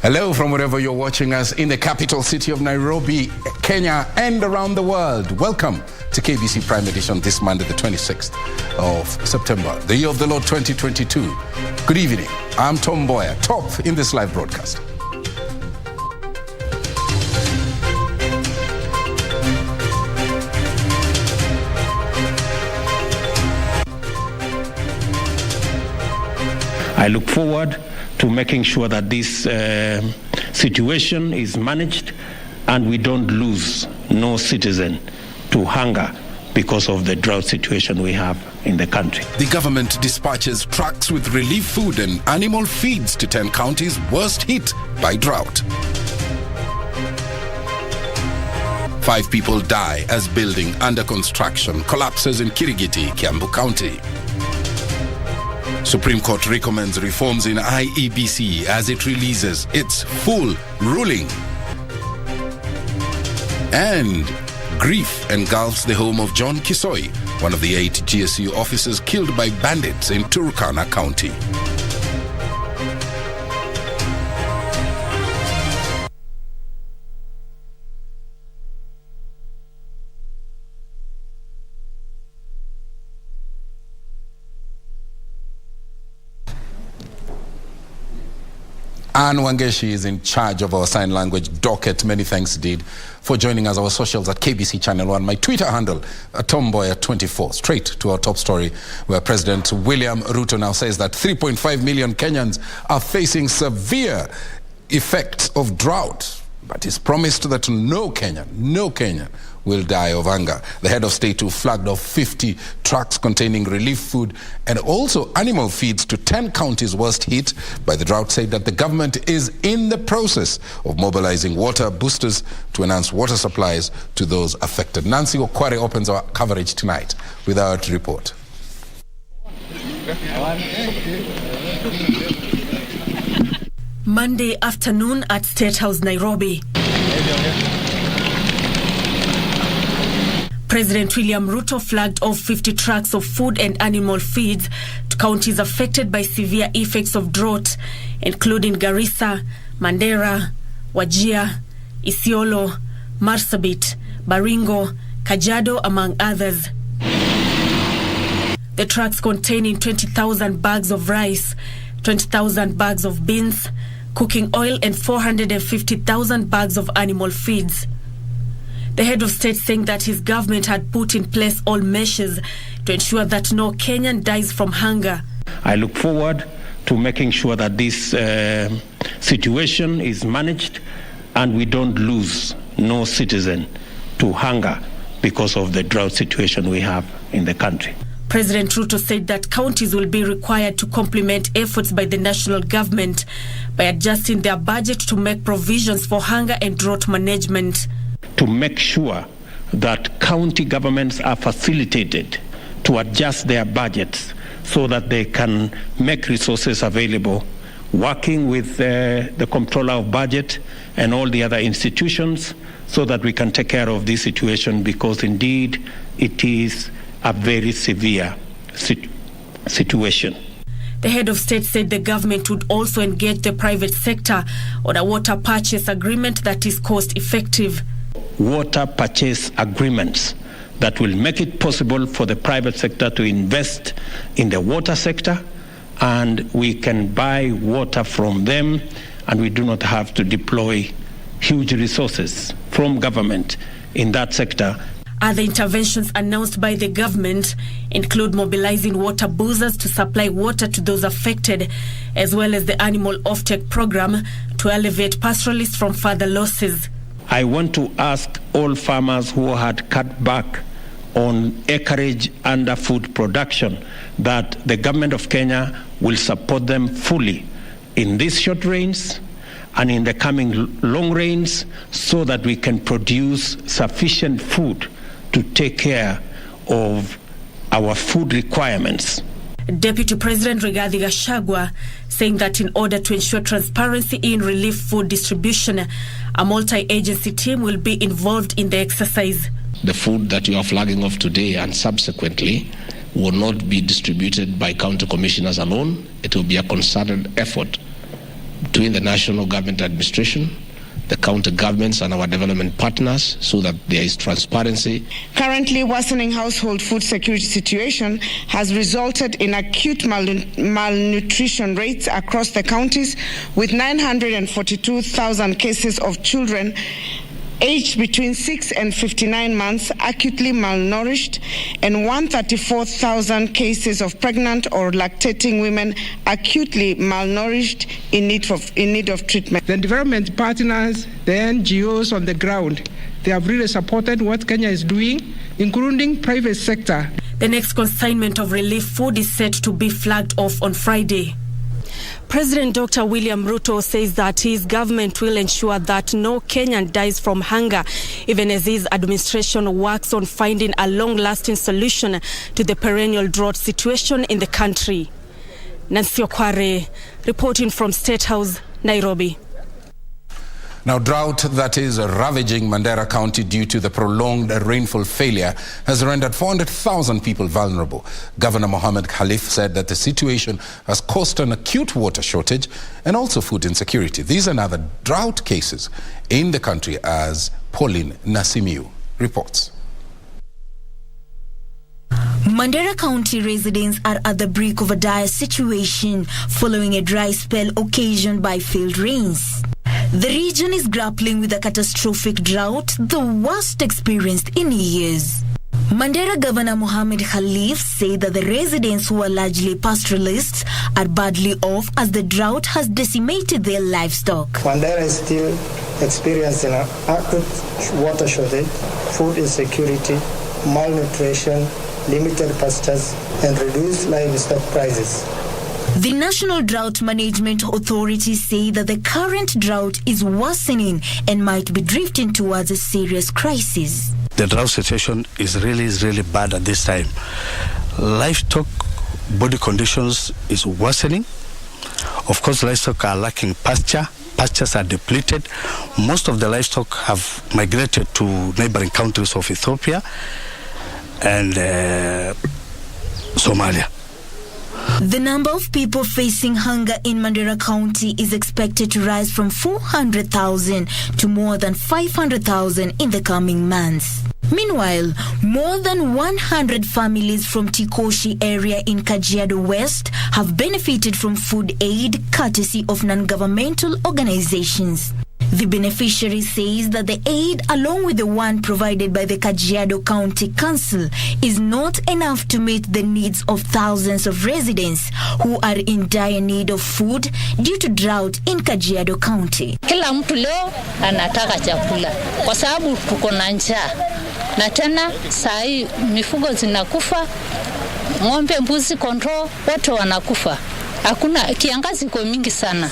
Hello from wherever you're watching us in the capital city of Nairobi, Kenya, and around the world. Welcome to KBC Prime Edition this Monday, the 26th of September, the year of the Lord 2022. Good evening. I'm Mboya, top in this live broadcast. I look forward to making sure that this situation is managed and we don't lose no citizen to hunger because of the drought situation we have in the country. The government dispatches trucks with relief food and animal feeds to 10 counties worst hit by drought. 5 people die as building under construction collapses in Kirigiti, Kiambu County. Supreme Court recommends reforms in IEBC as it releases its full ruling. And grief engulfs the home of John Kisoi, one of the 8 GSU officers killed by bandits in Turkana County. Anne Wangeshi is in charge of our sign language docket. Many thanks, Did, for joining us. Our socials at KBC Channel 1. My Twitter handle, Mboya24. Straight to our top story, where President William Ruto now says that 3.5 million Kenyans are facing severe effects of drought. But he's promised that no Kenyan will die of hunger. The head of state who flagged off 50 trucks containing relief food and also animal feeds to 10 counties worst hit by the drought said that the government is in the process of mobilizing water boosters to enhance water supplies to those affected. Nancy Okware opens our coverage tonight with our report. Monday afternoon at State House, Nairobi. President William Ruto flagged off 50 trucks of food and animal feeds to counties affected by severe effects of drought, including Garissa, Mandera, Wajir, Isiolo, Marsabit, Baringo, Kajiado, among others. The trucks containing 20,000 bags of rice, 20,000 bags of beans, cooking oil and 450,000 bags of animal feeds. The head of state saying that his government had put in place all measures to ensure that no Kenyan dies from hunger. I look forward to making sure that this situation is managed and we don't lose no citizen to hunger because of the drought situation we have in the country. President Ruto said that counties will be required to complement efforts by the national government by adjusting their budget to make provisions for hunger and drought management. To make sure that county governments are facilitated to adjust their budgets so that they can make resources available, working with the comptroller of budget and all the other institutions so that we can take care of this situation, because indeed it is a very severe situation. The head of state said the government would also engage the private sector on a water purchase agreement that is cost-effective. Water purchase agreements that will make it possible for the private sector to invest in the water sector, and we can buy water from them, and we do not have to deploy huge resources from government in that sector. Other interventions announced by the government include mobilizing water boosters to supply water to those affected, as well as the animal offtake program to alleviate pastoralists from further losses. I want to ask all farmers who had cut back on acreage under food production that the government of Kenya will support them fully in these short rains and in the coming long rains, so that we can produce sufficient food to take care of our food requirements. Deputy President Rigathi Gachagua saying that in order to ensure transparency in relief food distribution, a multi-agency team will be involved in the exercise. The food that you are flagging off today and subsequently will not be distributed by county commissioners alone. It will be a concerted effort between the national government administration, the county governments and our development partners so that there is transparency. Currently, worsening household food security situation has resulted in acute malnutrition rates across the counties, with 942,000 cases of children aged between 6 and 59 months acutely malnourished, and 134,000 cases of pregnant or lactating women acutely malnourished in need of treatment. The development partners, the NGOs on the ground, they have really supported what Kenya is doing, including private sector. The next consignment of relief food is set to be flagged off on Friday. President Dr. William Ruto says that his government will ensure that no Kenyan dies from hunger, even as his administration works on finding a long-lasting solution to the perennial drought situation in the country. Nancy Okware, reporting from State House, Nairobi. Now, drought that is ravaging Mandera County due to the prolonged rainfall failure has rendered 400,000 people vulnerable. Governor Mohammed Khalif said that the situation has caused an acute water shortage and also food insecurity. These and other drought cases in the country, as Pauline Nasimiu reports. Mandera County residents are at the brink of a dire situation following a dry spell occasioned by failed rains. The region is grappling with a catastrophic drought, the worst experienced in years. Mandera Governor Mohammed Khalif said that the residents, who are largely pastoralists, are badly off as the drought has decimated their livestock. Mandera is still experiencing an acute water shortage, food insecurity, malnutrition, limited pastures, and reduced livestock prices. The National Drought Management Authority say that the current drought is worsening and might be drifting towards a serious crisis. The drought situation is really bad at this time. Livestock body conditions is worsening. Of course, livestock are lacking pasture. Pastures are depleted. Most of the livestock have migrated to neighboring countries of Ethiopia and Somalia. The number of people facing hunger in Mandera County is expected to rise from 400,000 to more than 500,000 in the coming months. Meanwhile, more than 100 families from Tikoshi area in Kajiado West have benefited from food aid courtesy of non-governmental organizations. The beneficiary says that the aid, along with the one provided by the Kajiado County Council, is not enough to meet the needs of thousands of residents who are in dire need of food due to drought in Kajiado County. Kila mtu leo anataka chakula kwa sababu tuko na njaa. Na tena saa hii mifugo zinakufa, ng'ombe, mbuzi, kondoo wote wanakufa. Hakuna, kiangazi iko mingi sana.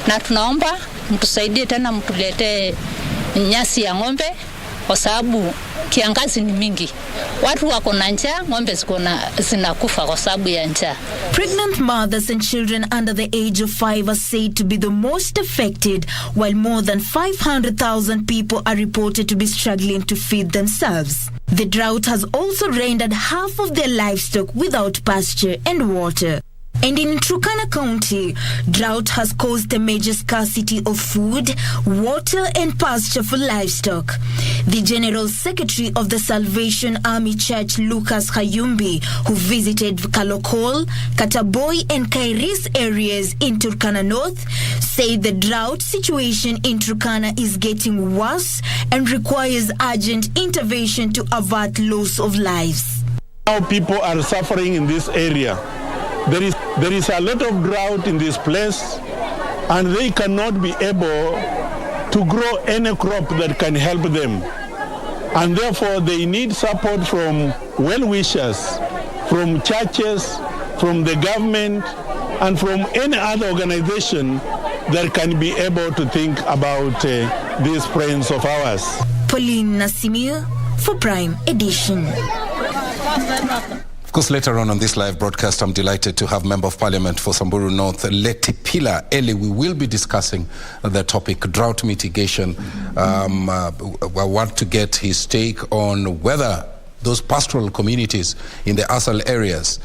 Na tunaomba mtusaidie tena, mtuletee nyasi ya ng'ombe kwa sababu kiangazi ni mingi. Watu wako na njaa, ng'ombe zinakufa kwa sababu ya njaa. Pregnant mothers and children under the age of 5 are said to be the most affected, while more than 500,000 people are reported to be struggling to feed themselves. The drought has also rendered half of their livestock without pasture and water. And in Turkana County, drought has caused a major scarcity of food, water and pasture for livestock. The General Secretary of the Salvation Army Church, Lucas Hayumbi, who visited Kalokol, Kataboy and Kairis areas in Turkana North, said the drought situation in Turkana is getting worse and requires urgent intervention to avert loss of lives. Now people are suffering in this area. There is a lot of drought in this place, and they cannot be able to grow any crop that can help them. And therefore, they need support from well-wishers, from churches, from the government, and from any other organization that can be able to think about these friends of ours. Pauline Nasimiu for Prime Edition. Of course, later on this live broadcast, I'm delighted to have Member of Parliament for Samburu North, Letipila Eli. We will be discussing the topic drought mitigation. I want to get his take on whether those pastoral communities in the ASAL areas,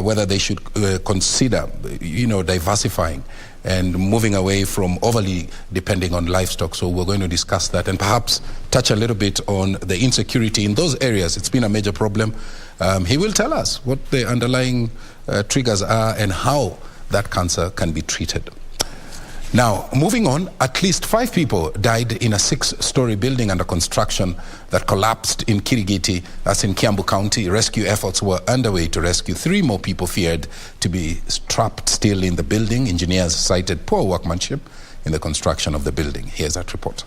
whether they should consider, diversifying and moving away from overly depending on livestock. So we're going to discuss that and perhaps touch a little bit on the insecurity in those areas. It's been a major problem. He will tell us what the underlying triggers are and how that cancer can be treated. Now, moving on, at least 5 people died in a 6-story building under construction that collapsed in Kirigiti, that's in Kiambu County. Rescue efforts were underway to rescue 3 more people feared to be trapped still in the building. Engineers cited poor workmanship in the construction of the building. Here's that report.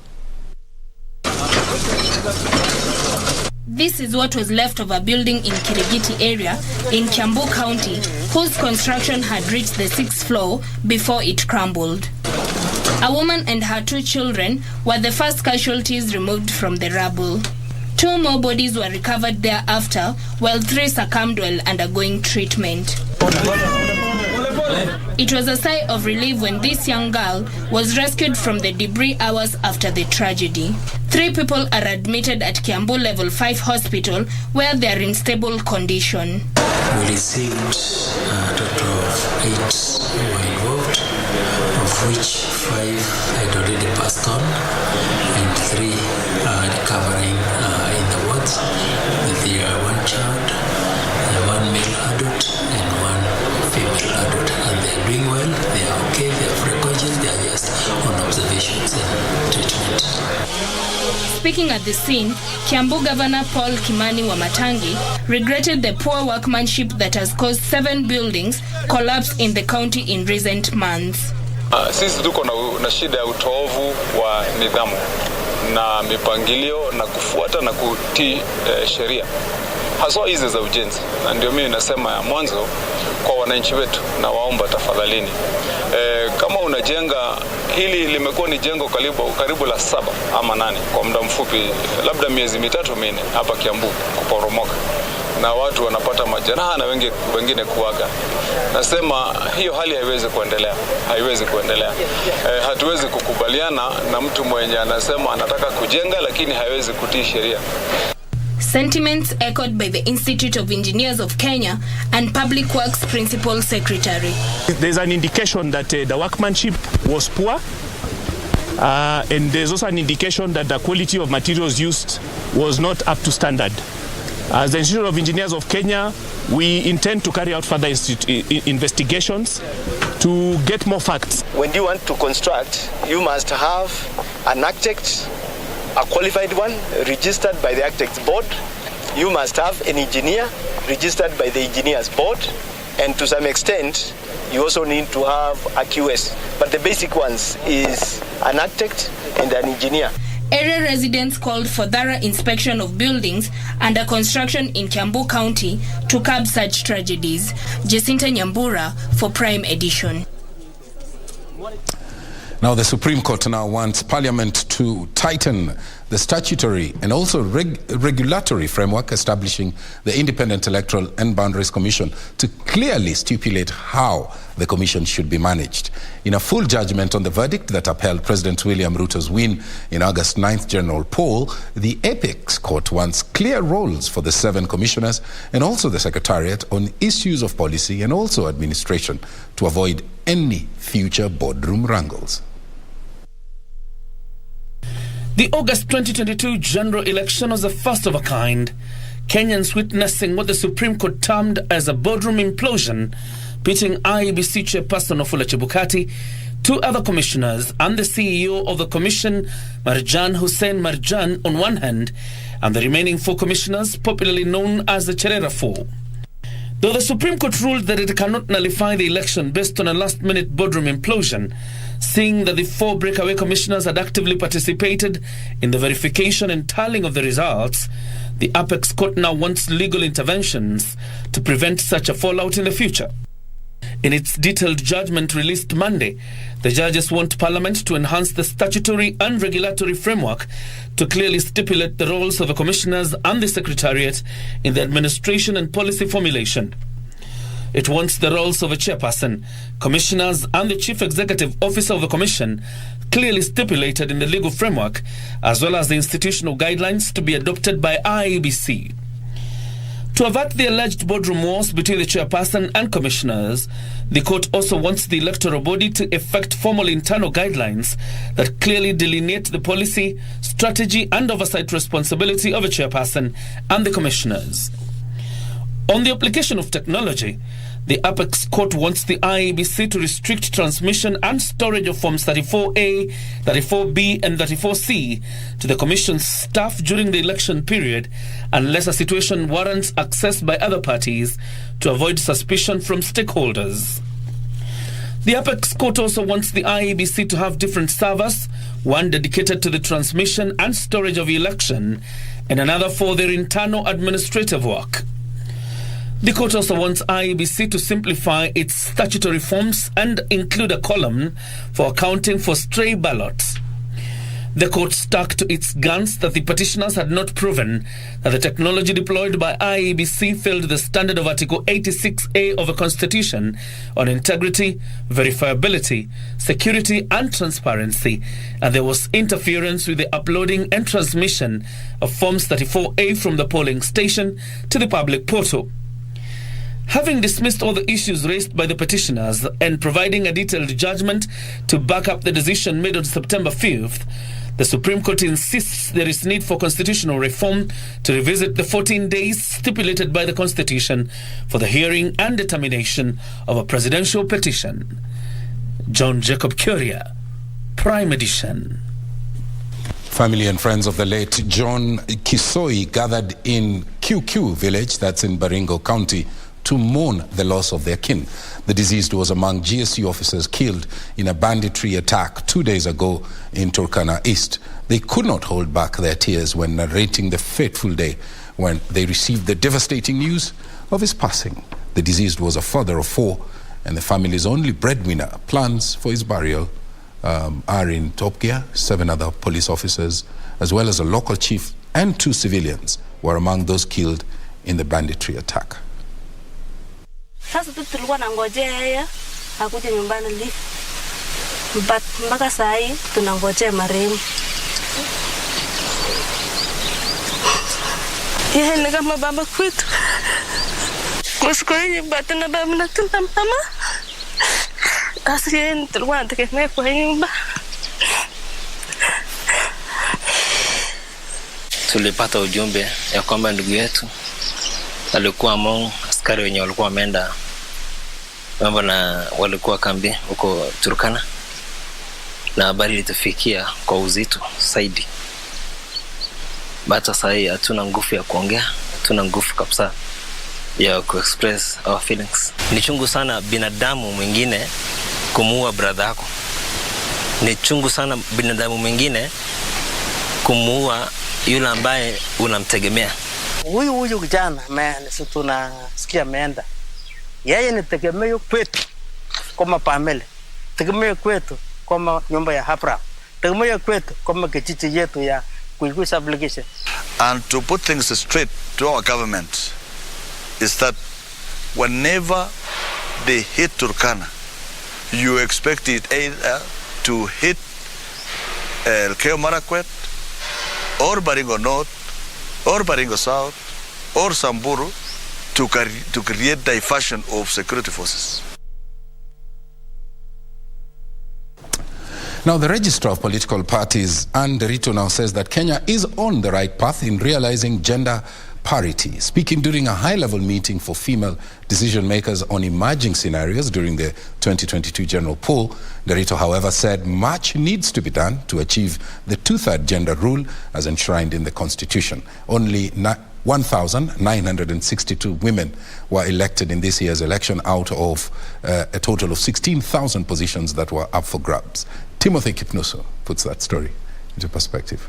This is what was left of a building in Kirigiti area in Kiambu County, whose construction had reached the 6th floor before it crumbled. A woman and her 2 children were the first casualties removed from the rubble. 2 more bodies were recovered thereafter, while 3 succumbed while undergoing treatment. It was a sigh of relief when this young girl was rescued from the debris hours after the tragedy. 3 people are admitted at Kiambu Level 5 Hospital, where they are in stable condition. We received a total of 8 who were involved, of which 5 had already passed on and 3 are recovering in the wards. There are 1 child, 1 male adult and 1 female adult, and they are doing well, they are okay, they are frequencies, they are just on observations and treatment. Speaking at the scene, Kiambu Governor Paul Kimani Wamatangi regretted the poor workmanship that has caused 7 buildings collapse in the county in recent months. Sisi tuko na shida ya utovu wa nidhamu na mipangilio na kufuata na kutii sheria, haswa hizi za ujenzi. Na ndio mimi nasema ya mwanzo kwa wananchi wetu, na waomba tafadhalini, kama unajenga, hili limekuwa ni jengo karibu la 7 ama 8 kwa muda mfupi, labda miezi 3-4 hapa Kiambu kuporomoka na watu wanapata majeraha na wengine kuaga. Nasema hiyo hali haiwezi kuendelea. Hatuwezi kukubaliana na mtu mwenye anasema anataka kujenga lakini haiwezi kutii sheria. Sentiments echoed by the Institute of Engineers of Kenya and Public Works Principal Secretary. There's an indication that the workmanship was poor, and there's also an indication that the quality of materials used was not up to standard. As the Institute of Engineers of Kenya, we intend to carry out further investigations to get more facts. When you want to construct, you must have an architect, a qualified one, registered by the Architects Board. You must have an engineer registered by the Engineers Board. And to some extent, you also need to have a QS. But the basic ones is an architect and an engineer. Area residents called for thorough inspection of buildings under construction in Kiambu County to curb such tragedies. Jacinta Nyambura for Prime Edition. Now, the Supreme Court now wants Parliament to tighten the statutory and also regulatory framework establishing the Independent Electoral and Boundaries Commission to clearly stipulate how the commission should be managed. In a full judgment on the verdict that upheld President William Ruto's win in August 9th general poll, the Apex Court wants clear roles for the 7 commissioners and also the Secretariat on issues of policy and also administration to avoid any future boardroom wrangles. The August 2022 general election was the first of a kind, Kenyans witnessing what the Supreme Court termed as a boardroom implosion, pitting IEBC chairperson Wafula Chebukati, 2 other commissioners and the CEO of the commission, Marjan Hussein Marjan, on one hand, and the remaining 4 commissioners, popularly known as the Cherera 4. Though the Supreme Court ruled that it cannot nullify the election based on a last-minute boardroom implosion, seeing that the 4 breakaway commissioners had actively participated in the verification and tallying of the results, the Apex Court now wants legal interventions to prevent such a fallout in the future. In its detailed judgment released Monday, the judges want Parliament to enhance the statutory and regulatory framework to clearly stipulate the roles of the commissioners and the Secretariat in the administration and policy formulation. It wants the roles of a chairperson, commissioners and the chief executive officer of the commission clearly stipulated in the legal framework, as well as the institutional guidelines to be adopted by IEBC. To avert the alleged boardroom wars between the chairperson and commissioners, the court also wants the electoral body to effect formal internal guidelines that clearly delineate the policy, strategy and oversight responsibility of a chairperson and the commissioners. On the application of technology, the Apex Court wants the IEBC to restrict transmission and storage of Forms 34A, 34B and 34C to the Commission's staff during the election period unless a situation warrants access by other parties to avoid suspicion from stakeholders. The Apex Court also wants the IEBC to have different servers, one dedicated to the transmission and storage of the election and another for their internal administrative work. The court also wants IEBC to simplify its statutory forms and include a column for accounting for stray ballots. The court stuck to its guns that the petitioners had not proven that the technology deployed by IEBC failed the standard of Article 86A of the Constitution on integrity, verifiability, security and transparency, and there was interference with the uploading and transmission of Forms 34A from the polling station to the public portal. Having dismissed all the issues raised by the petitioners and providing a detailed judgment to back up the decision made on September 5th, the Supreme Court insists there is need for constitutional reform to revisit the 14 days stipulated by the Constitution for the hearing and determination of a presidential petition. John Jacob Curia, Prime Edition. Family and friends of the late John Kisoi gathered in QQ village, that's in Baringo County, to mourn the loss of their kin. The deceased was among GSU officers killed in a banditry attack 2 days ago in Turkana East. They could not hold back their tears when narrating the fateful day when they received the devastating news of his passing. The deceased was a father of 4 and the family's only breadwinner. Plans for his burial are in top gear. 7 other police officers as well as a local chief and 2 civilians were among those killed in the banditry attack. Sasa tu tulikuwa nangojea yeye akuje nyumbani live. But mpaka saa hii tunangojea marehemu. Yeye ni kama baba kwetu. Kwa hiyo bado na baba na tuna mama. Sasa yeye tulikuwa tunategemea kwa nyumba. Tulipata ujumbe ya kwamba ndugu yetu alikuwa among askari wenye walikuwa wameenda mambo na walikuwa kambi huko Turkana, na habari ilitufikia kwa uzito zaidi. Bata sahi hatuna nguvu ya kuongea, hatuna nguvu kabisa ya kuexpress our feelings. Ni chungu sana binadamu mwingine kumuua brother yako. Ni chungu sana binadamu mwingine kumuua yule ambaye unamtegemea. Huyu kijana si tunasikia ameenda. Yeye ni tegemeo kwetu kama family. Tegemeo kwetu kama nyumba ya hapra. Tegemeo kwetu kama kijiji yetu ya kuikuisa application. And to put things straight to our government is that whenever they hit Turkana, you expect it either to hit Elgeyo Marakwet or Baringo North or Baringo South or Samburu to create diversion of security forces. Now, the Registrar of Political Parties, Anne Derito, now says that Kenya is on the right path in realizing gender parity. Speaking during a high-level meeting for female decision-makers on emerging scenarios during the 2022 general poll, Derito, however, said much needs to be done to achieve the 2/3 gender rule as enshrined in the Constitution. Only 1,962 women were elected in this year's election out of a total of 16,000 positions that were up for grabs. Timothy Kipnuso puts that story into perspective.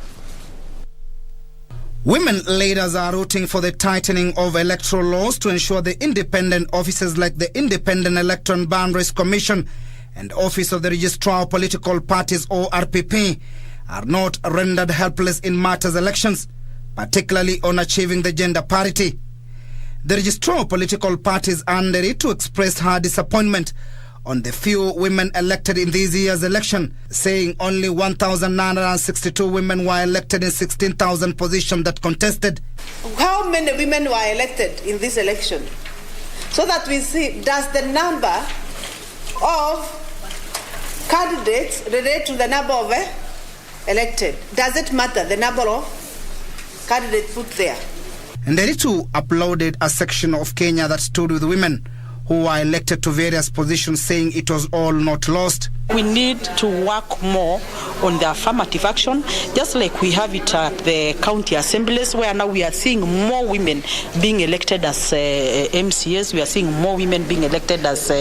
Women leaders are rooting for the tightening of electoral laws to ensure the independent offices like the Independent Electoral Boundaries Commission and Office of the Registrar of Political Parties, ORPP, are not rendered helpless in matters elections, particularly on achieving the gender parity. The Registrar of Political Parties, Anne Derito, expressed her disappointment on the few women elected in this year's election, saying only 1,962 women were elected in 16,000 positions that contested. How many women were elected in this election? So that we see, does the number of candidates relate to the number of elected? Does it matter, the number of candidates put there? And Nderitu uploaded a section of Kenya that stood with women who were elected to various positions, saying it was all not lost. We need to work more on the affirmative action, just like we have it at the county assemblies, where now we are seeing more women being elected as MCAs. We are seeing more women being elected as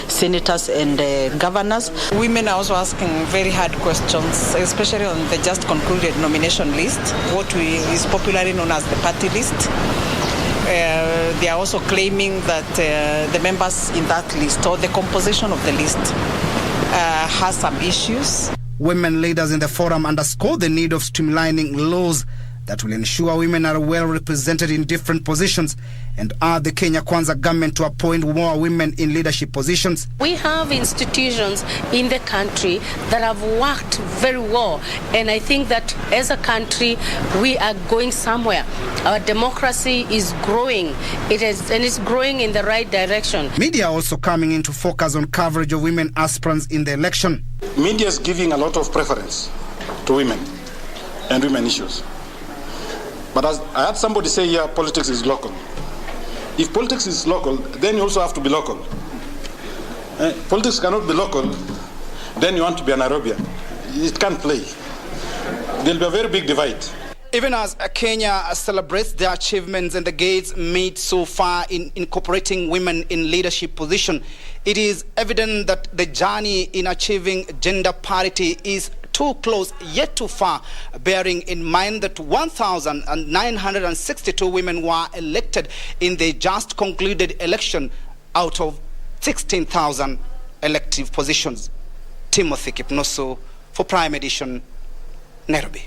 senators and governors. Women are also asking very hard questions, especially on the just concluded nomination list, what is popularly known as the party list. They are also claiming that the members in that list or the composition of the list has some issues. Women leaders in the forum underscore the need of streamlining laws that will ensure women are well represented in different positions and urge the Kenya Kwanza government to appoint more women in leadership positions. We have institutions in the country that have worked very well, and I think that as a country we are going somewhere. Our democracy is growing. It's growing in the right direction. Media also coming into focus on coverage of women aspirants in the election. Media is giving a lot of preference to women and women issues. But as I had somebody say here, politics is local. If politics is local, then you also have to be local. Politics cannot be local, then you want to be a Nairobian. It can't play. There'll be a very big divide. Even as Kenya celebrates the achievements and the gains made so far in incorporating women in leadership position, it is evident that the journey in achieving gender parity is too close yet too far, bearing in mind that 1,962 women were elected in the just concluded election out of 16,000 elective positions. Timothy Kipnoso for Prime Edition, Nairobi.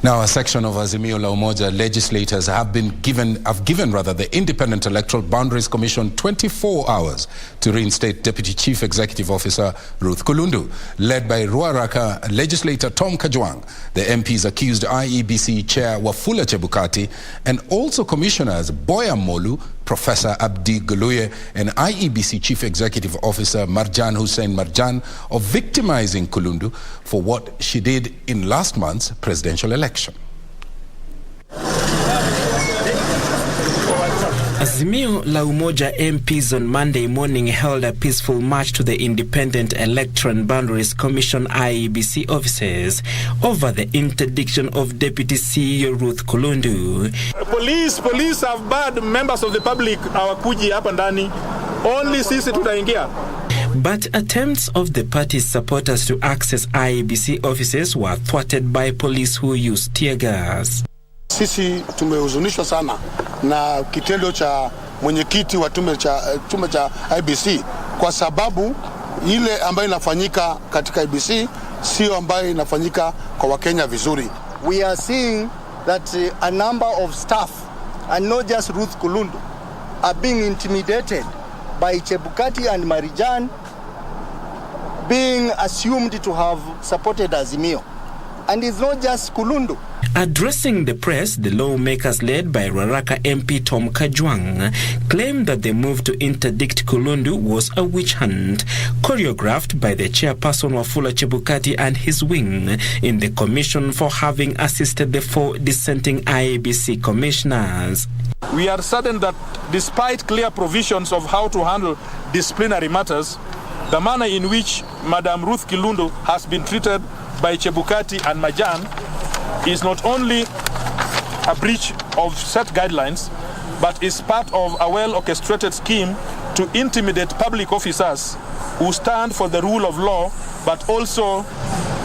Now, a section of Azimio la Umoja legislators have given the Independent Electoral Boundaries Commission 24 hours to reinstate Deputy Chief Executive Officer Ruth Kulundu. Led by Ruaraka legislator Tom Kajwang, the MPs accused IEBC Chair Wafula Chebukati and also Commissioners Mboya Molu, Professor Abdi Guluye, and IEBC Chief Executive Officer Marjan Hussein Marjan of victimizing Kulundu for what she did in last month's presidential election. Azimio la Umoja MPs on Monday morning held a peaceful march to the Independent Electoral Boundaries Commission IEBC offices over the interdiction of Deputy CEO Ruth Kulundu. Police have barred members of the public hawakuji hapa ndani. Only sisi tutaingia. But attempts of the party's supporters to access IEBC offices were thwarted by police who used tear gas. Sisi tumehuzunishwa sana na kitendo cha mwenyekiti wa tume cha IEBC kwa sababu ile ambayo inafanyika katika IEBC sio ambayo inafanyika kwa Wakenya vizuri. We are seeing that a number of staff, and not just Ruth Kulundu, are being intimidated by Chebukati and Marijan, being assumed to have supported Azimio. And it's not just Kulundu. Addressing the press, the lawmakers led by Ruaraka MP Tom Kajwang claimed that the move to interdict Kulundu was a witch hunt, choreographed by the chairperson Wafula Chebukati and his wing in the commission for having assisted the 4 dissenting IEBC commissioners. We are saddened that despite clear provisions of how to handle disciplinary matters, the manner in which Madam Ruth Kulundu has been treated by Chebukati and Marjan is not only a breach of set guidelines, but is part of a well-orchestrated scheme to intimidate public officers who stand for the rule of law, but also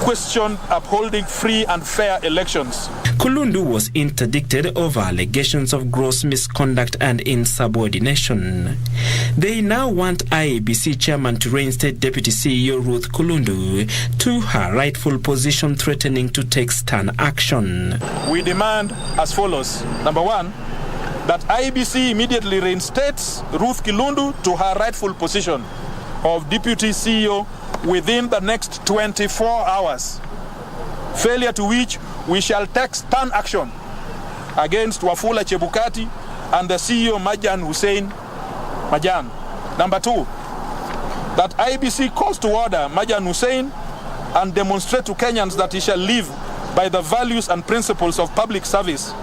question upholding free and fair elections. Kulundu was interdicted over allegations of gross misconduct and insubordination. They now want IEBC chairman to reinstate Deputy CEO Ruth Kulundu to her rightful position, threatening to take stern action. We demand as follows. Number 1, that IEBC immediately reinstates Ruth Kulundu to her rightful position. of Deputy CEO within the next 24 hours, failure to which we shall take stern action against Wafula Chebukati and the CEO Majan Hussein Majan. Number 2, that IEBC calls to order Majan Hussein and demonstrate to Kenyans that he shall live by the values and principles of public service,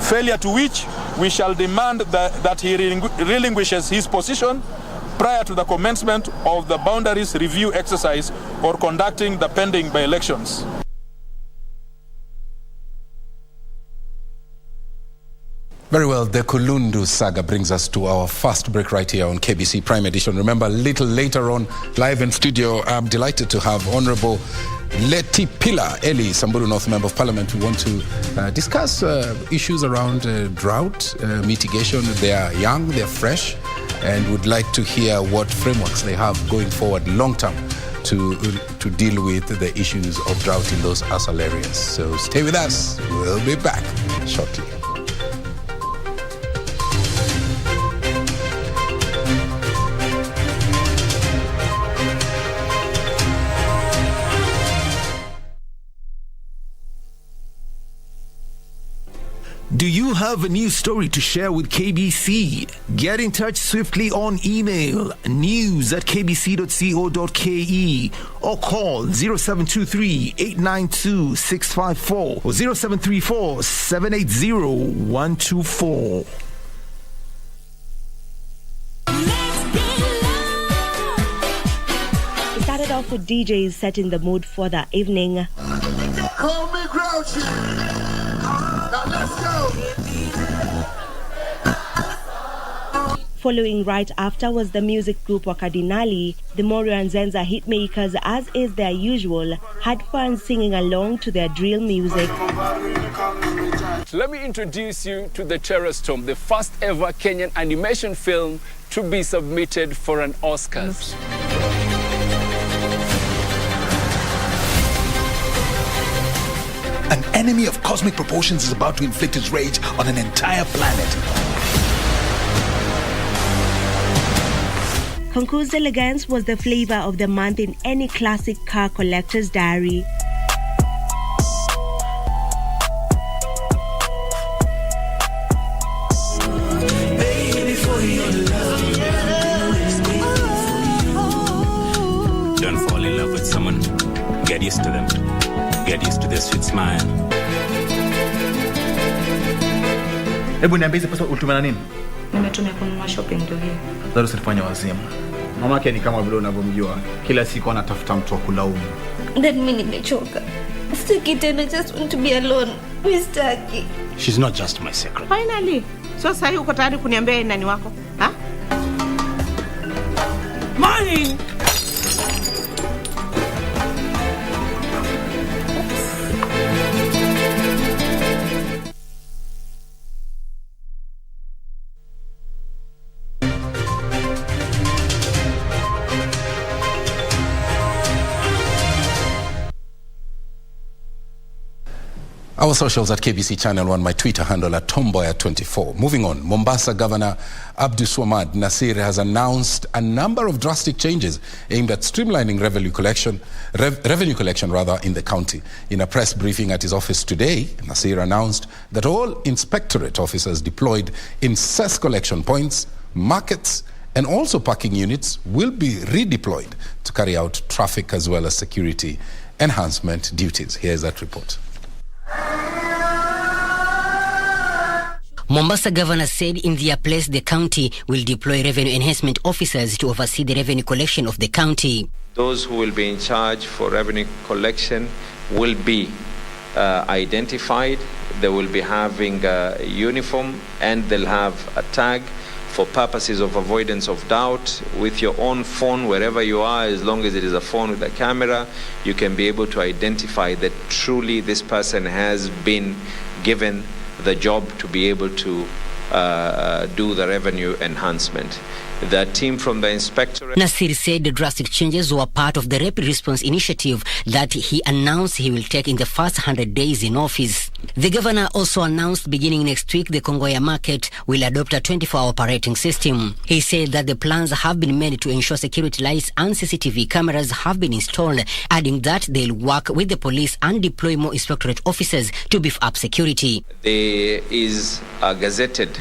failure to which we shall demand that he relinquishes his position prior to the commencement of the boundaries review exercise or conducting the pending by-elections. Very well, the Kulundu saga brings us to our first break right here on KBC Prime Edition. Remember, a little later on, live in studio, I'm delighted to have Honorable Leti Pila Eli, Samburu North Member of Parliament, who want to discuss issues around drought, mitigation. They are young, they're fresh, and would like to hear what frameworks they have going forward long term to deal with the issues of drought in those ASAL areas. So stay with us. We'll be back shortly. Do you have a news story to share with KBC? Get in touch swiftly on email news@kbc.co.ke or call 0723-892-654 or 0734-780-124. We started off with DJs setting the mood for the evening. Call me Grouchy. Now let's go. Following right after was the music group Wakadinali. The Morio and Nyenze hitmakers, as is their usual, had fun singing along to their drill music. Let me introduce you to The Terror Storm, the first ever Kenyan animation film to be submitted for an Oscars. An enemy of cosmic proportions is about to inflict his rage on an entire planet. Concours d'Elegance was the flavor of the month in any classic car collector's diary. Don't fall in love with someone. Get used to them. Get used to their sweet smile. Hebu niambie pesa ulitumia nini? Nimetumia kununua shopping ndio hiyo. Sasa usifanye wazimu. Mama yake ni kama vile unavyomjua. Kila siku anatafuta mtu wa kulaumu. Then mimi nimechoka. Sitaki tena, just want to be alone. Mistaki. She's not just my secret. Finally. So sasa uko tayari kuniambia nani wako? Ha? Morning. Our socials at KBC Channel 1, my Twitter handle at Tomboya24. Moving on, Mombasa Governor Abdulswamad Nasir has announced a number of drastic changes aimed at streamlining revenue collection in the county. In a press briefing at his office today, Nasir announced that all inspectorate officers deployed in cess collection points, markets, and also parking units will be redeployed to carry out traffic as well as security enhancement duties. Here's that report. Mombasa Governor said in their place the county will deploy revenue enhancement officers to oversee the revenue collection of the county. Those who will be in charge for revenue collection will be identified. They will be having a uniform and they'll have a tag for purposes of avoidance of doubt. With your own phone, wherever you are, as long as it is a phone with a camera, you can be able to identify that truly this person has been given the job to be able to do the revenue enhancement. The team from the inspectorate... Nasir said the drastic changes were part of the rapid response initiative that he announced he will take in the first 100 days in office. The governor also announced beginning next week the Mboya market will adopt a 24-hour operating system. He said that the plans have been made to ensure security lights and CCTV cameras have been installed, adding that they'll work with the police and deploy more inspectorate officers to beef up security. There is a gazetted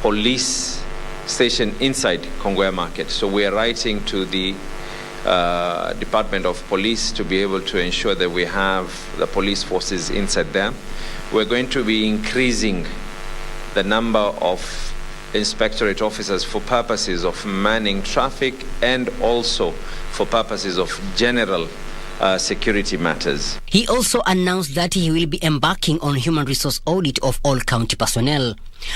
police station inside Mboya market. So we are writing to the Department of Police to be able to ensure that we have the police forces inside there. We're going to be increasing the number of inspectorate officers for purposes of manning traffic and also for purposes of general security matters. He also announced that he will be embarking on human resource audit of all county personnel.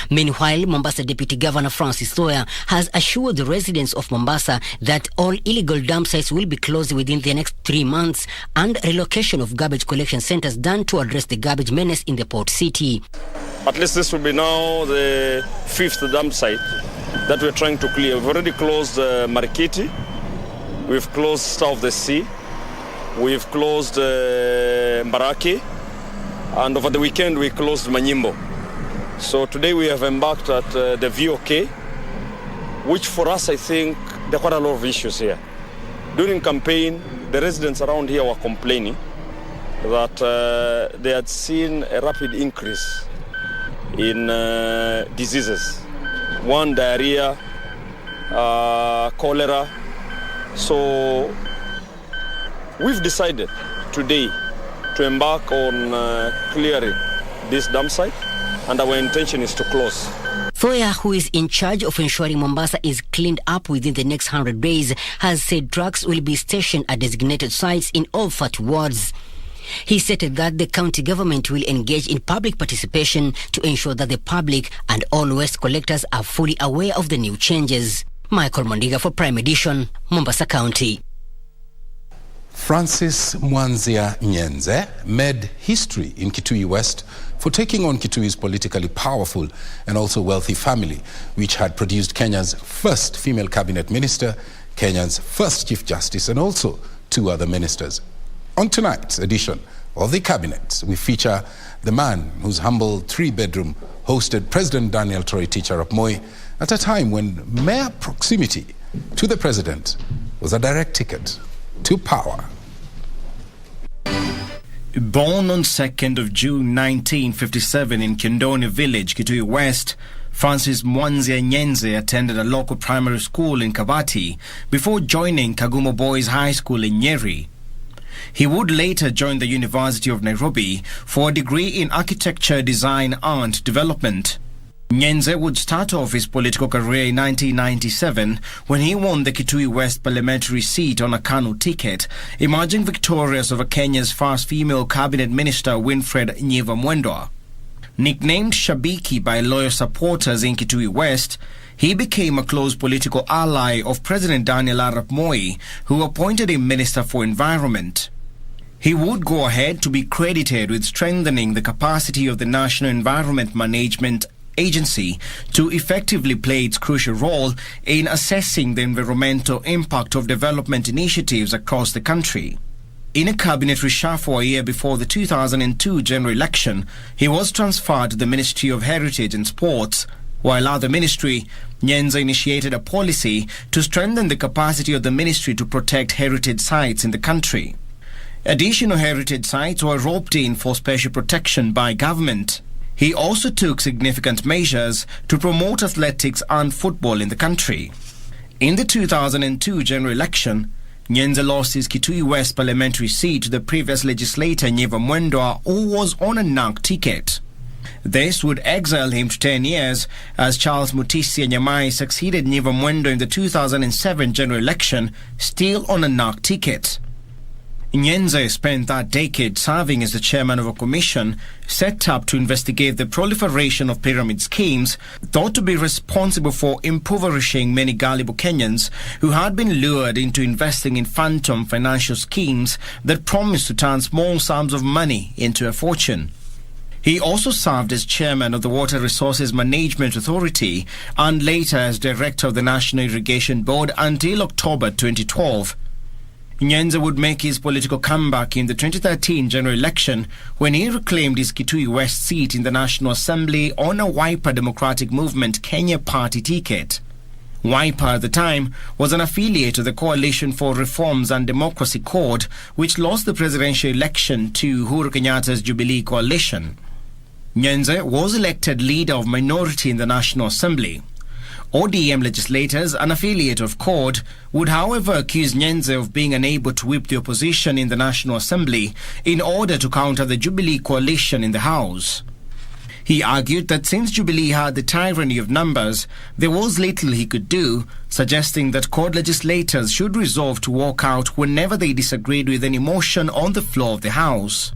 Meanwhile, Mombasa Deputy Governor Francis Mboya has assured the residents of Mombasa that all illegal dump sites will be closed within the next 3 months and relocation of garbage collection centers done to address the garbage menace in the port city. At least this will be now the 5th dump site that we're trying to clear. We've already closed Marikiti, we've closed Star of the Sea, we've closed Mbaraki, and over the weekend we closed Manyimbo. So today we have embarked at the VOK, which for us I think there are quite a lot of issues here. During campaign, the residents around here were complaining that they had seen a rapid increase in diseases. One, diarrhea, cholera. So we've decided today to embark on clearing this dump site, and our intention is to close. Mboya, who is in charge of ensuring Mombasa is cleaned up within the next 100 days, has said trucks will be stationed at designated sites in all 30 wards. He stated that the county government will engage in public participation to ensure that the public and all waste collectors are fully aware of the new changes. Michael Mondiga for Prime Edition, Mombasa County. Francis Mwanzia Nyenze made history in Kitui West for taking on Kitui's politically powerful and also wealthy family, which had produced Kenya's first female cabinet minister, Kenya's first chief justice, and also 2 other ministers. On tonight's edition of the cabinet, we feature the man whose humble 3-bedroom hosted President Daniel Toroitich arap Moi at a time when mere proximity to the president was a direct ticket to power. Born on 2nd of June 1957 in Kendoni village, Kitui West, Francis Mwanzia Nyenze attended a local primary school in Kabati before joining Kagumo Boys High School in Nyeri. He would later join the University of Nairobi for a degree in architecture, design and development. Nyenze would start off his political career in 1997 when he won the Kitui West parliamentary seat on a KANU ticket, emerging victorious over Kenya's first female cabinet minister Winfred Nyevamwendwa. Nicknamed Shabiki by loyal supporters in Kitui West, he became a close political ally of President Daniel arap Moi, who appointed him Minister for Environment. He would go ahead to be credited with strengthening the capacity of the National Environment Management Agency to effectively play its crucial role in assessing the environmental impact of development initiatives across the country. In a cabinet reshuffle a year before the 2002 general election, he was transferred to the Ministry of Heritage and Sports, while at the ministry, Nyenze initiated a policy to strengthen the capacity of the ministry to protect heritage sites in the country. Additional heritage sites were roped in for special protection by government. He also took significant measures to promote athletics and football in the country. In the 2002 general election, Nyenze lost his Kitui West parliamentary seat to the previous legislator Nyevamwendwa, who was on a NARC ticket. This would exile him to 10 years as Charles Mutisia Nyamai succeeded Nyevamwendwa in the 2007 general election, still on a NARC ticket. Nyenze spent that decade serving as the chairman of a commission set up to investigate the proliferation of pyramid schemes thought to be responsible for impoverishing many gullible Kenyans who had been lured into investing in phantom financial schemes that promised to turn small sums of money into a fortune. He also served as chairman of the Water Resources Management Authority and later as director of the National Irrigation Board until October 2012. Nyenze would make his political comeback in the 2013 general election when he reclaimed his Kitui West seat in the National Assembly on a Wiper Democratic Movement Kenya party ticket. Wiper at the time was an affiliate of the Coalition for Reforms and Democracy CORD, which lost the presidential election to Uhuru Kenyatta's Jubilee coalition. Nyenze was elected leader of minority in the National Assembly. ODM legislators, an affiliate of CORD, would however accuse Nyenze of being unable to whip the opposition in the National Assembly in order to counter the Jubilee coalition in the House. He argued that since Jubilee had the tyranny of numbers, there was little he could do, suggesting that CORD legislators should resolve to walk out whenever they disagreed with any motion on the floor of the House.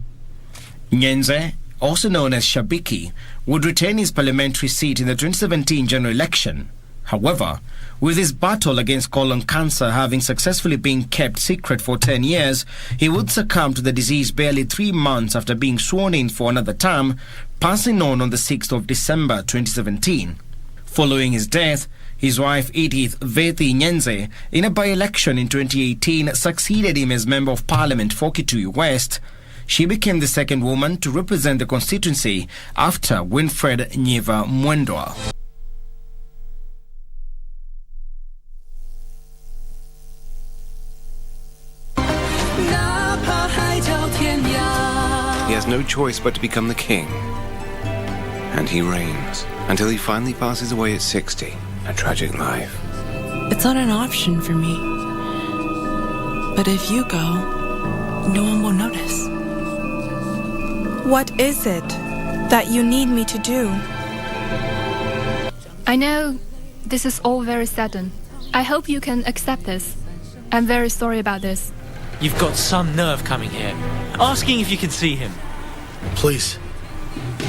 Nyenze, also known as Shabiki, would retain his parliamentary seat in the 2017 general election. However, with his battle against colon cancer having successfully been kept secret for 10 years, he would succumb to the disease barely 3 months after being sworn in for another term, passing on the 6th of December 2017. Following his death, his wife Edith Vethi Nyenze, in a by-election in 2018, succeeded him as Member of Parliament for Kitui West. She became the second woman to represent the constituency after Winfred Nyiva Mwendwa. He has no choice but to become the king. And he reigns until he finally passes away at 60, a tragic life. It's not an option for me. But if you go, no one will notice. What is it that you need me to do? I know this is all very sudden. I hope you can accept this. I'm very sorry about this. You've got some nerve coming here, asking if you can see him. Please.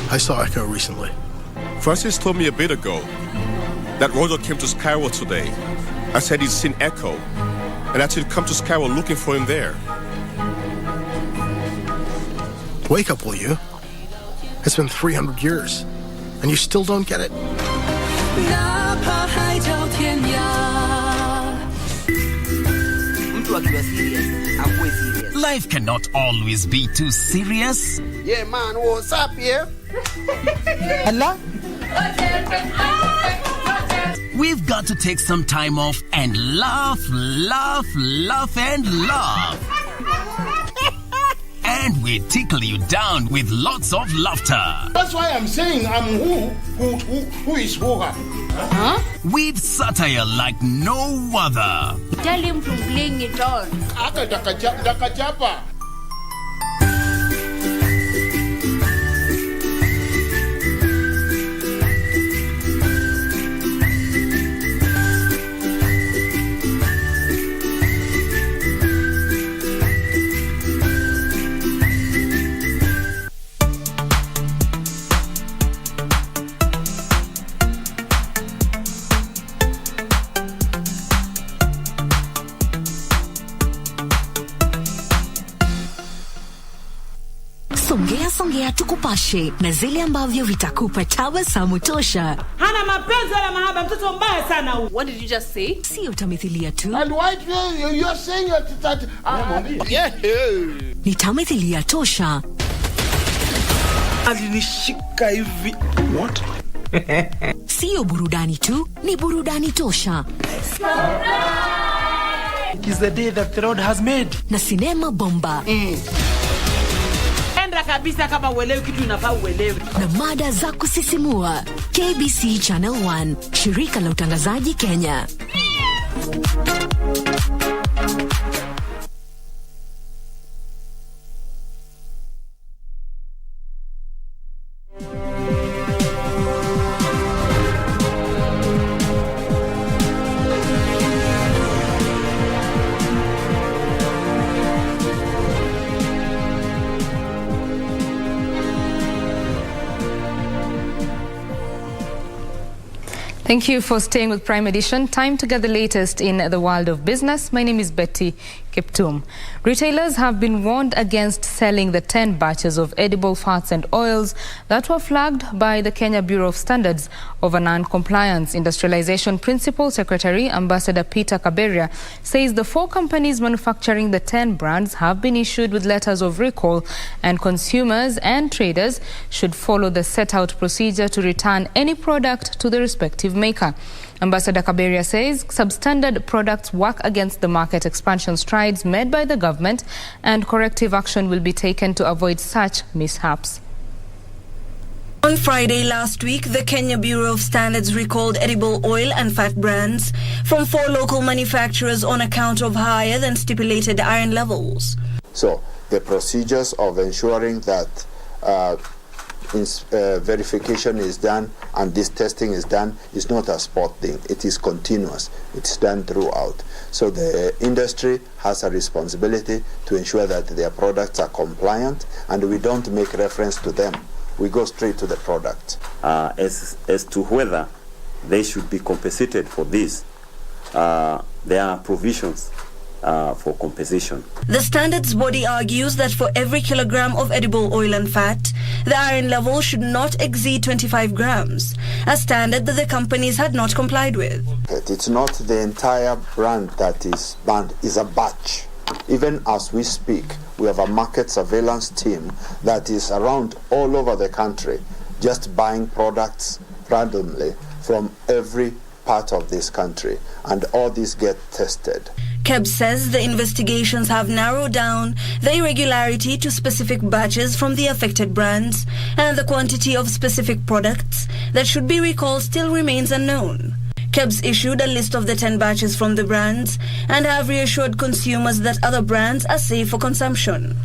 I saw Echo recently. Francis told me a bit ago that Roger came to Skyward today. I said he'd seen Echo and that he'd come to Skyward looking for him there. Wake up, will you? It's been 300 years, and you still don't get it? Life cannot always be too serious. Yeah, man, what's up here? Hello? We've got to take some time off and laugh, laugh, laugh, and laugh. And we tickle you down with lots of laughter. That's why I'm saying I'm who is who. Huh? With satire like no other. Tell him to bring it on. Songea tukupashe na zile ambavyo vitakupa tabasamu tosha. Hana mapenzi wala mahaba, mtoto mbaya sana huyu. What did you just say? Sio tamthilia tu. And why you're saying that yeah. Ni tamthilia tosha. Alinishika hivi. What? Sio burudani tu, ni burudani tosha. It is the day that the Lord has made. Na sinema bomba. Kabisa kama uelewi kitu inafaa uelewi. Na mada za kusisimua. KBC Channel 1, shirika la utangazaji Kenya. Thank you for staying with Prime Edition. Time to get the latest in the world of business. My name is Betty Kiptum. Retailers have been warned against selling the 10 batches of edible fats and oils that were flagged by the Kenya Bureau of Standards over non-compliance. Industrialization Principal Secretary Ambassador Peter Kaberia says the 4 companies manufacturing the 10 brands have been issued with letters of recall, and consumers and traders should follow the set-out procedure to return any product to the respective maker. Ambassador Kaberia says substandard products work against the market expansion strides made by the government, and corrective action will be taken to avoid such mishaps. On Friday last week, the Kenya Bureau of Standards recalled edible oil and fat brands from 4 local manufacturers on account of higher than stipulated iron levels. So the procedures of ensuring that verification is done and this testing is done is not a spot thing. It is continuous. It's done throughout. So the industry has a responsibility to ensure that their products are compliant, and we don't make reference to them. We go straight to the product. As to whether they should be compensated for this, there are provisions for compensation. The standards body argues that for every kilogram of edible oil and fat, the iron level should not exceed 25 grams, a standard that the companies had not complied with. It's not the entire brand that is banned, it's a batch. Even as we speak, we have a market surveillance team that is around all over the country, just buying products randomly from every part of this country, and all these get tested. KEB says the investigations have narrowed down the irregularity to specific batches from the affected brands, and the quantity of specific products that should be recalled still remains unknown. KEBS issued a list of the 10 batches from the brands and have reassured consumers that other brands are safe for consumption.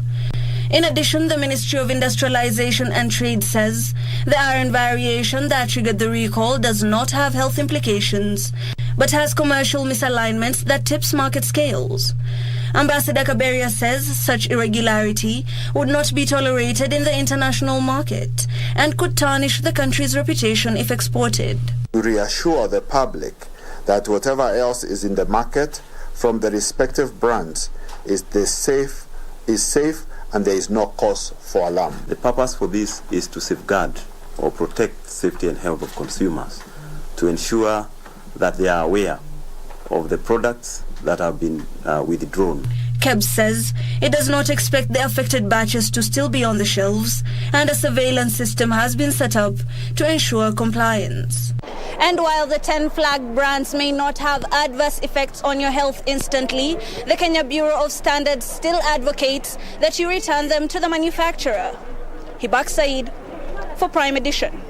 In addition, the Ministry of Industrialization and Trade says the iron variation that triggered the recall does not have health implications, but has commercial misalignments that tips market scales. Ambassador Kaberia says such irregularity would not be tolerated in the international market and could tarnish the country's reputation if exported. To reassure the public that whatever else is in the market from the respective brands is safe and there is no cause for alarm. The purpose for this is to safeguard or protect safety and health of consumers, to ensure that they are aware of the products that have been withdrawn. KEB says it does not expect the affected batches to still be on the shelves, and a surveillance system has been set up to ensure compliance. And while the 10 flagged brands may not have adverse effects on your health instantly, the Kenya Bureau of Standards still advocates that you return them to the manufacturer. Hibak Said for Prime Edition.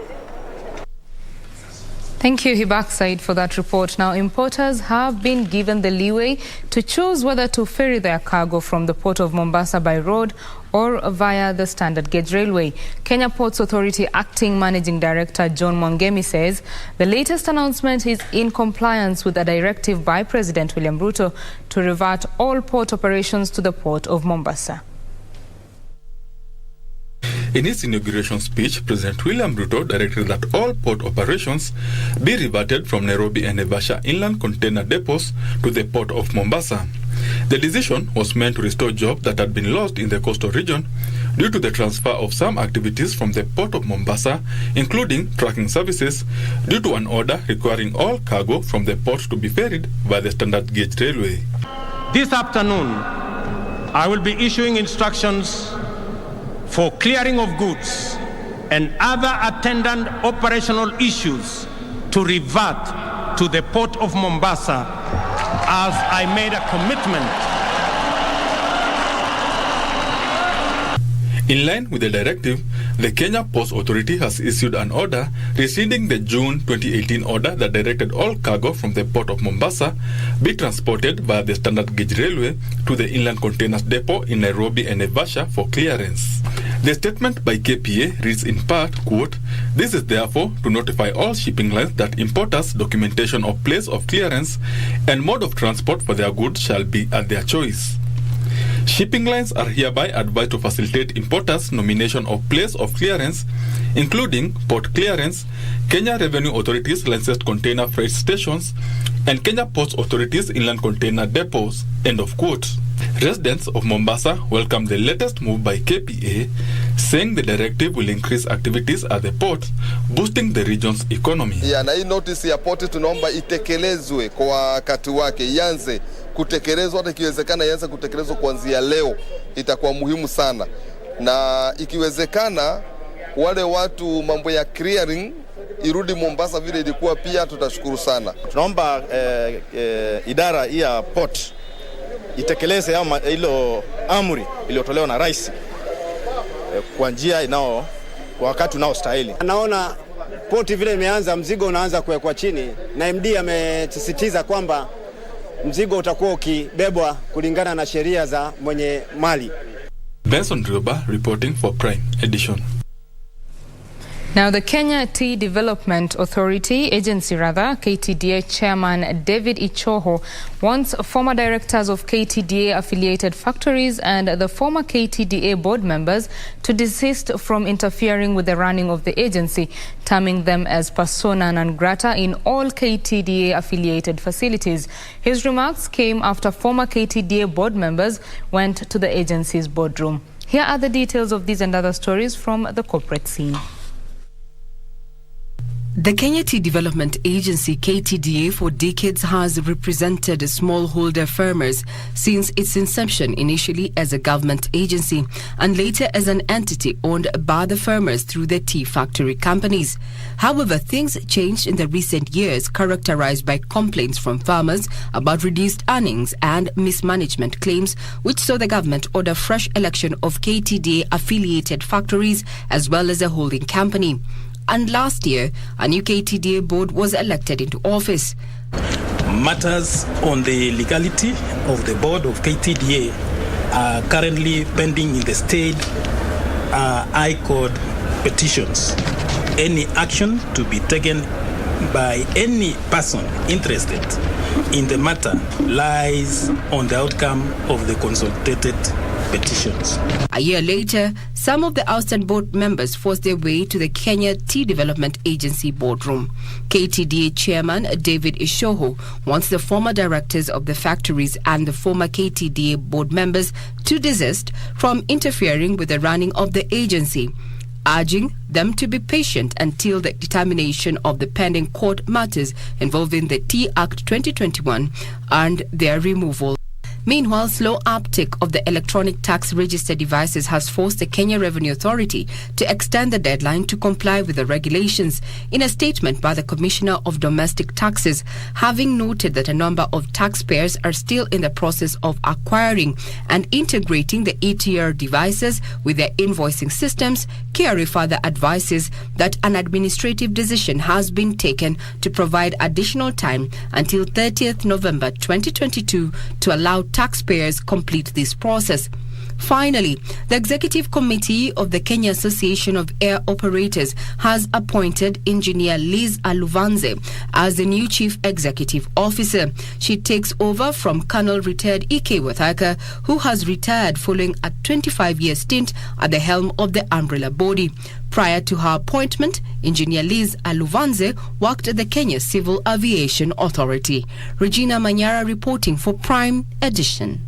Thank you, Hibak Said, for that report. Now, importers have been given the leeway to choose whether to ferry their cargo from the port of Mombasa by road or via the standard gauge railway. Kenya Ports Authority Acting Managing Director John Mwangemi says the latest announcement is in compliance with a directive by President William Ruto to revert all port operations to the port of Mombasa. In his inauguration speech, President William Ruto directed that all port operations be reverted from Nairobi and Naivasha inland container depots to the port of Mombasa. The decision was meant to restore jobs that had been lost in the coastal region due to the transfer of some activities from the port of Mombasa, including trucking services, due to an order requiring all cargo from the port to be ferried by the standard gauge railway. This afternoon, I will be issuing instructions for clearing of goods and other attendant operational issues to revert to the port of Mombasa, as I made a commitment. In line with the directive, the Kenya Ports Authority has issued an order rescinding the June 2018 order that directed all cargo from the port of Mombasa be transported via the standard gauge railway to the inland containers depot in Nairobi and Naivasha for clearance. The statement by KPA reads in part, quote, "This is therefore to notify all shipping lines that importers' documentation of place of clearance and mode of transport for their goods shall be at their choice. Shipping lines are hereby advised to facilitate importers' nomination of place of clearance, including port clearance, Kenya Revenue Authority's licensed container freight stations, and Kenya Ports Authority's inland container depots." End of quote. Residents of Mombasa welcome the latest move by KPA, saying the directive will increase activities at the port, boosting the region's economy. Na hii notice ya port tunaomba itekelezwe kwa wakati wake, ianze kutekelezwa, hata ikiwezekana ianze kutekelezwa kuanzia leo, itakuwa muhimu sana. Na ikiwezekana wale watu mambo ya clearing irudi Mombasa vile ilikuwa, pia tutashukuru sana. Tunaomba idara ya port itekeleze hilo amri iliyotolewa na rais kwa njia kwa wakati unaostahili. Naona port vile imeanza, mzigo unaanza kuwekwa chini, na MD amesisitiza kwamba mzigo utakuwa ukibebwa kulingana na sheria za mwenye mali. Benson Rioba reporting for Prime Edition. Now, the Kenya Tea Development Agency, KTDA Chairman David Ichoho wants former directors of KTDA-affiliated factories and the former KTDA board members to desist from interfering with the running of the agency, terming them as persona non grata in all KTDA-affiliated facilities. His remarks came after former KTDA board members went to the agency's boardroom. Here are the details of these and other stories from the corporate scene. The Kenya Tea Development Agency, KTDA, for decades has represented smallholder farmers since its inception, initially as a government agency and later as an entity owned by the farmers through the tea factory companies. However, things changed in the recent years, characterized by complaints from farmers about reduced earnings and mismanagement claims, which saw the government order fresh election of KTDA-affiliated factories as well as a holding company. And last year, a new KTDA board was elected into office. Matters on the legality of the board of KTDA are currently pending in the state High Court petitions. Any action to be taken by any person interested in the matter lies on the outcome of the consultated petitions. A year later, some of the ousted board members forced their way to the Kenya Tea Development Agency boardroom. KTDA Chairman David Ishoho wants the former directors of the factories and the former KTDA board members to desist from interfering with the running of the agency, urging them to be patient until the determination of the pending court matters involving the Tea Act 2021 and their removal. Meanwhile, slow uptake of the electronic tax register devices has forced the Kenya Revenue Authority to extend the deadline to comply with the regulations. In a statement by the Commissioner of Domestic Taxes, having noted that a number of taxpayers are still in the process of acquiring and integrating the ETR devices with their invoicing systems, KRA further advises that an administrative decision has been taken to provide additional time until 30th November 2022 to allow taxpayers complete this process. Finally, the Executive Committee of the Kenya Association of Air Operators has appointed Engineer Liz Aluvanze as the new Chief Executive Officer. She takes over from Colonel retired E.K. Wathaka, who has retired following a 25-year stint at the helm of the umbrella body. Prior to her appointment, Engineer Liz Aluvanze worked at the Kenya Civil Aviation Authority. Regina Manyara reporting for Prime Edition.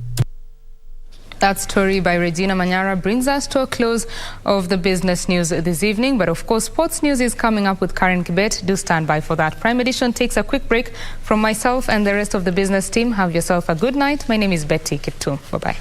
That story by Regina Manyara brings us to a close of the business news this evening. But of course, sports news is coming up with Karen Kibet. Do stand by for that. Prime Edition takes a quick break. From myself and the rest of the business team, have yourself a good night. My name is Betty Kiptum. Bye-bye.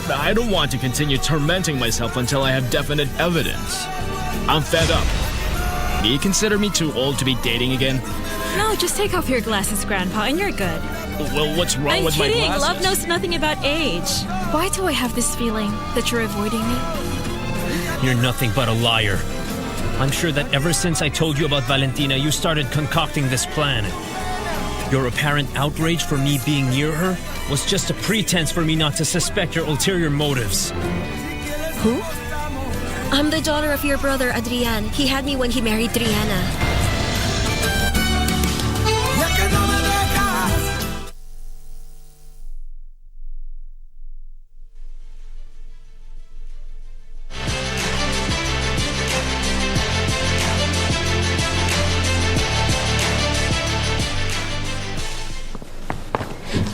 I don't want to continue tormenting myself until I have definite evidence. I'm fed up. Do you consider me too old to be dating again? No, just take off your glasses, Grandpa, and you're good. Well, what's wrong with my glasses? Love knows nothing about age. Why do I have this feeling that you're avoiding me? You're nothing but a liar. I'm sure that ever since I told you about Valentina, you started concocting this plan. Your apparent outrage for me being near her was just a pretense for me not to suspect your ulterior motives. Who? I'm the daughter of your brother, Adrian. He had me when he married Triana.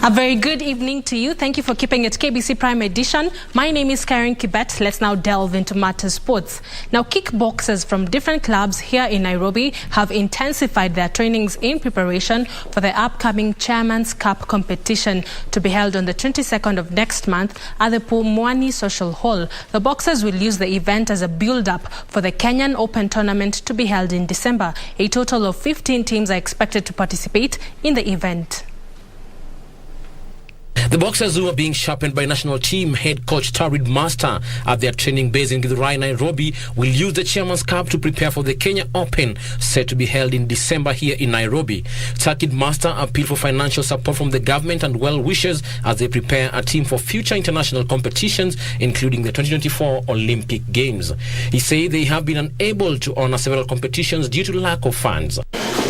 A very good evening to you. Thank you for keeping it KBC Prime Edition. My name is Karen Kibet. Let's now delve into matters sports. Now, kickboxers from different clubs here in Nairobi have intensified their trainings in preparation for the upcoming Chairman's Cup competition to be held on the 22nd of next month at the Pumwani Social Hall. The boxers will use the event as a build-up for the Kenyan Open tournament to be held in December. A total of 15 teams are expected to participate in the event. The boxers who are being sharpened by national team head coach Tarid Master at their training base in Githurai, Nairobi, will use the Chairman's Cup to prepare for the Kenya Open, set to be held in December here in Nairobi. Tarid Master appealed for financial support from the government and well-wishers as they prepare a team for future international competitions, including the 2024 Olympic Games. He said they have been unable to honor several competitions due to lack of funds.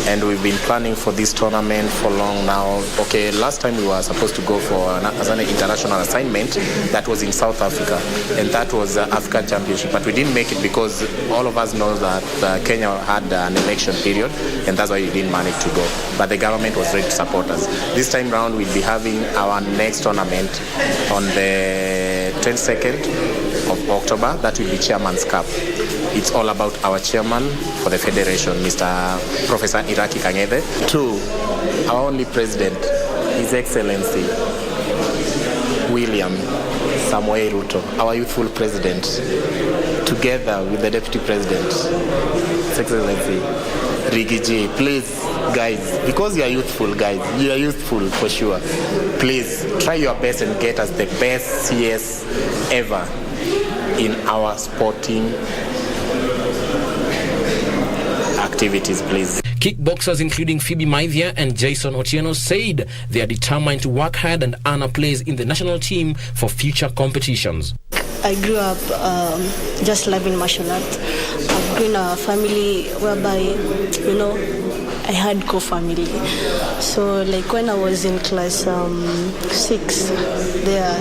And we've been planning for this tournament for long now. Okay, last time we were supposed to go for an international assignment that was in South Africa, and that was the African Championship, but we didn't make it because all of us know that Kenya had an election period, and that's why we didn't manage to go. But the government was ready to support us. This time round, we'll be having our next tournament on the 22nd of October. That will be Chairman's Cup. It's all about our chairman for the federation, Mr. Professor Iraki Kanyede. 2, our only president, His Excellency William Samoei Ruto, our youthful president, together with the deputy president, His Excellency Rigiji. Please, guys, because you are youthful, for sure. Please try your best and get us the best CS ever in our sporting activities, please. Kickboxers including Phoebe Maithia and Jason Otieno said they are determined to work hard and earn a place in the national team for future competitions. I grew up just loving martial arts. I've grown a family whereby, I had co-family. So like when I was in class 6,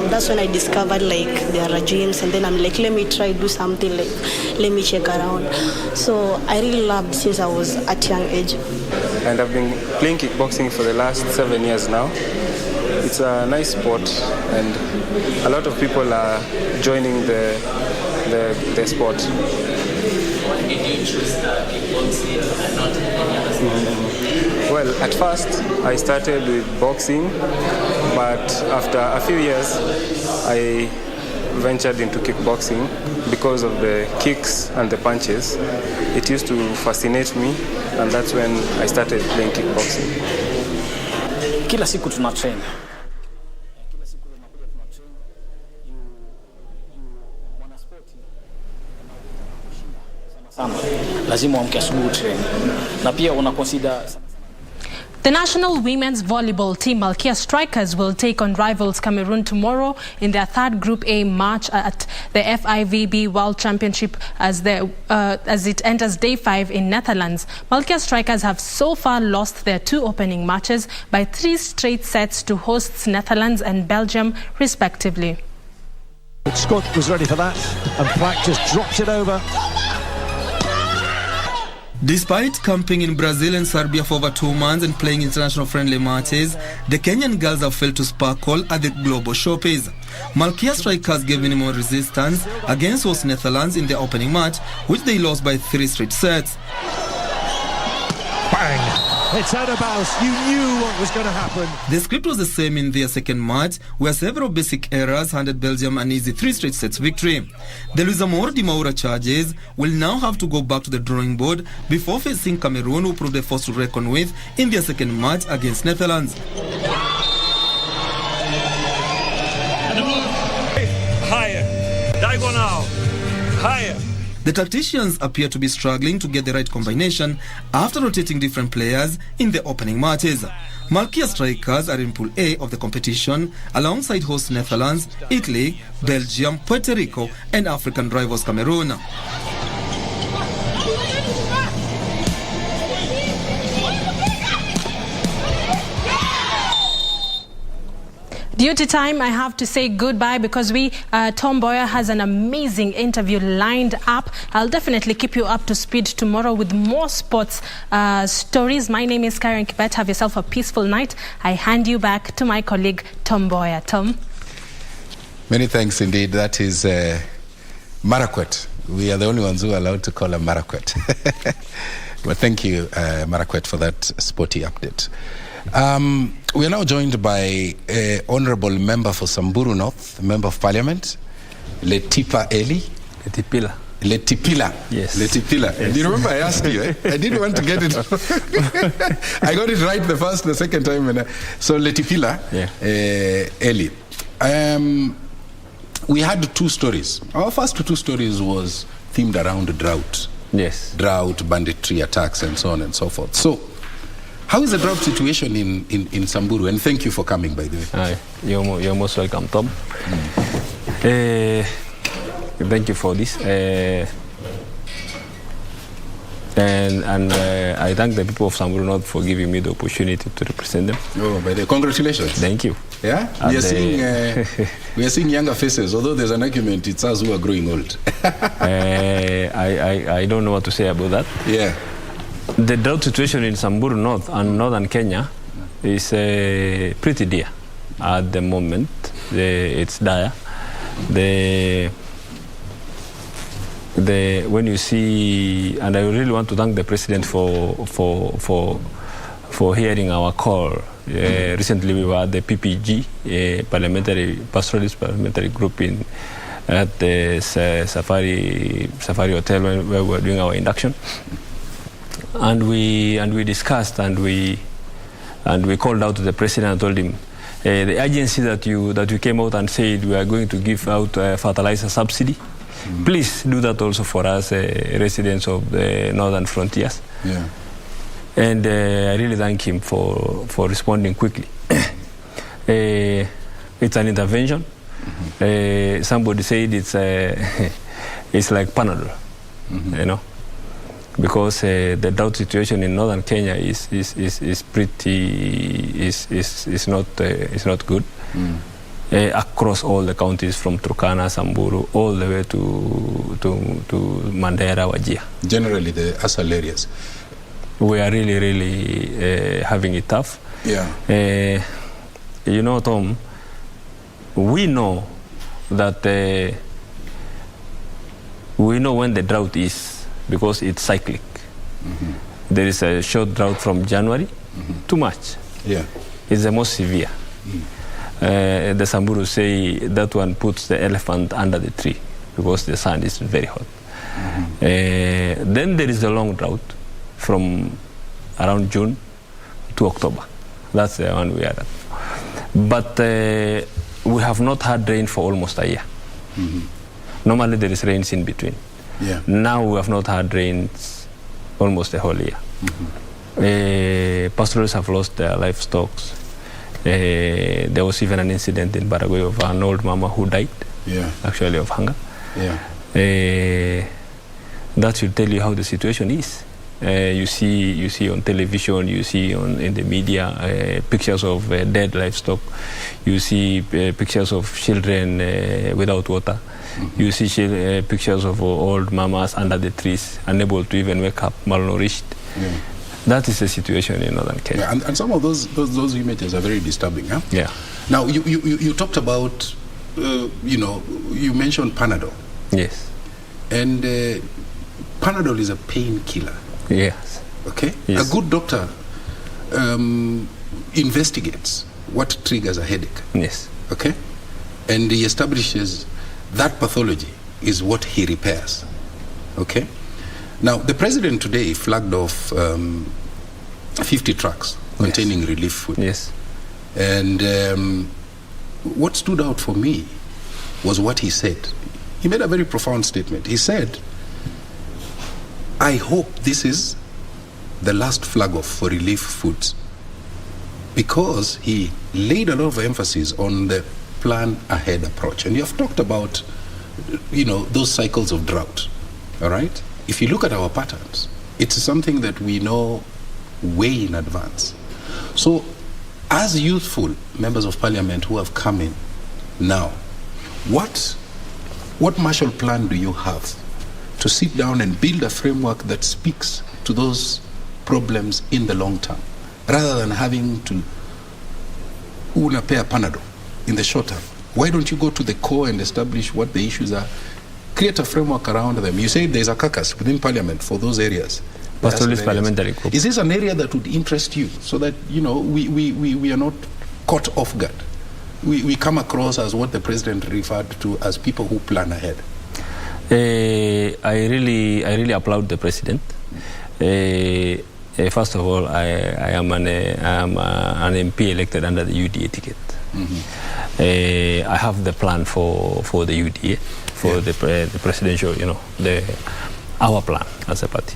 that's when I discovered there are gyms, and then I'm like, let me try do something, let me check around. So I really loved since I was at young age. And I've been playing kickboxing for the last 7 years now. It's a nice sport, and a lot of people are joining the sport. Well, at first I started with boxing, but after a few years I ventured into kickboxing because of the kicks and the punches. It used to fascinate me, and that's when I started playing kickboxing. Kila siku tuna train. Lazima uamke asubuhi train. Na pia una consider. The national women's volleyball team Malkia Strikers will take on rivals Cameroon tomorrow in their third Group A match at the FIVB World Championship as it enters Day 5 in Netherlands. Malkia Strikers have so far lost their 2 opening matches by 3 straight sets to hosts Netherlands and Belgium, respectively. Scott was ready for that, and Plack just dropped it over. Despite camping in Brazil and Serbia for over 2 months and playing international friendly matches, the Kenyan girls have failed to sparkle at the global showcase. Malkia Strikers gave minimal resistance against host Netherlands in their opening match, which they lost by 3 straight sets. Bang! It's out of bounds. You knew what was going to happen. The script was the same in their second match, where several basic errors handed Belgium an easy 3 straight sets victory. The Luisamor de Moura charges will now have to go back to the drawing board before facing Cameroon, who proved a force to reckon with in their second match against Netherlands. Higher. Diagonal. Higher. The tacticians appear to be struggling to get the right combination after rotating different players in the opening matches. Malkia Strikers are in Pool A of the competition alongside host Netherlands, Italy, Belgium, Puerto Rico and African rivals Cameroon. Due to time, I have to say goodbye because Tom Mboya has an amazing interview lined up. I'll definitely keep you up to speed tomorrow with more sports stories. My name is Karen Kibet. Have yourself a peaceful night. I hand you back to my colleague, Tom Mboya. Tom? Many thanks indeed. That is Marakwet. We are the only ones who are allowed to call her Marakwet. Well, thank you, Marakwet, for that sporty update. We are now joined by Honourable Member for Samburu North, Member of Parliament, Letipa Eli. Letipila. Yes. Letipila. Yes. Do you remember I asked you? I didn't want to get it. I got it right the second time. So Letipila, Eli. We had two stories. Our first two stories was themed around drought. Yes. Drought, banditry attacks, and so on and so forth. So, how is the drought situation in Samburu? And thank you for coming, by the way. Hi. You're most welcome, Tom. Thank you for this. And I thank the people of Samburu North for giving me the opportunity to represent them. Oh, by the way, congratulations. Thank you. Yeah? We are seeing younger faces, although there's an argument, it's us who are growing old. I don't know what to say about that. Yeah. The drought situation in Samburu North and northern Kenya is pretty dire at the moment. It's dire. When you see, and I really want to thank the president for hearing our call. Recently, we were at the PPG, pastoralist parliamentary group at the Safari Hotel where we were doing our induction, and we discussed and we called out to the president and told him the agency that you came out and said we are going to give out fertilizer subsidy. Please do that also for us, residents of the northern frontiers. Yeah. And I really thank him for responding quickly. It's an intervention. Somebody said it's like Panadol, you know, because the drought situation in northern Kenya is not good. Across all the counties from Turkana, Samburu, all the way to Mandera, Wajir. Generally, the ASAL areas. We are really having it tough. Yeah. You know, Tom, we know that we know when the drought is because it's cyclic. There is a short drought from January to March. Yeah. It's the most severe. The Samburu say that one puts the elephant under the tree because the sun is very hot. Then there is a long drought from around June to October. That's the one we are at. But we have not had rain for almost a year. Normally there is rains in between. Yeah. Now we have not had rains almost a whole year. Pastoralists have lost their livestock. There was even an incident in Baragoi of an old mama who died, actually of hunger. Yeah. That should tell you how the situation is. You see on television, you see in the media pictures of dead livestock. You see pictures of children without water. You see pictures of old mamas under the trees, unable to even wake up, malnourished. Yeah. That is the situation in northern Kenya. Yeah, and some of those images are very disturbing. Huh? Yeah. Now, you talked about, you mentioned Panadol. Yes. And Panadol is a painkiller. Yes. Okay? Yes. A good doctor investigates what triggers a headache. Yes. Okay? And he establishes that pathology is what he repairs. Okay? Now, the president today flagged off 50 trucks containing relief food. Yes. And what stood out for me was what he said. He made a very profound statement. He said, I hope this is the last flag off for relief foods. because he laid a lot of emphasis on the plan ahead approach. And you have talked about, those cycles of drought, all right? If you look at our patterns, it's something that we know way in advance. So as youthful members of parliament who have come in now, what Marshall Plan do you have to sit down and build a framework that speaks to those problems in the long term, rather than having to pair panado in the short term? Why don't you go to the core and establish what the issues are, create a framework around them? You say there's a caucus within parliament for those areas. Pastoralist parliamentary group. Is this an area that would interest you, so that we are not caught off guard? We come across as what the president referred to as people who plan ahead. I really applaud the president. First of all, I am an MP elected under the UDA ticket. I have the plan for the UDA, for the presidential, our plan as a party.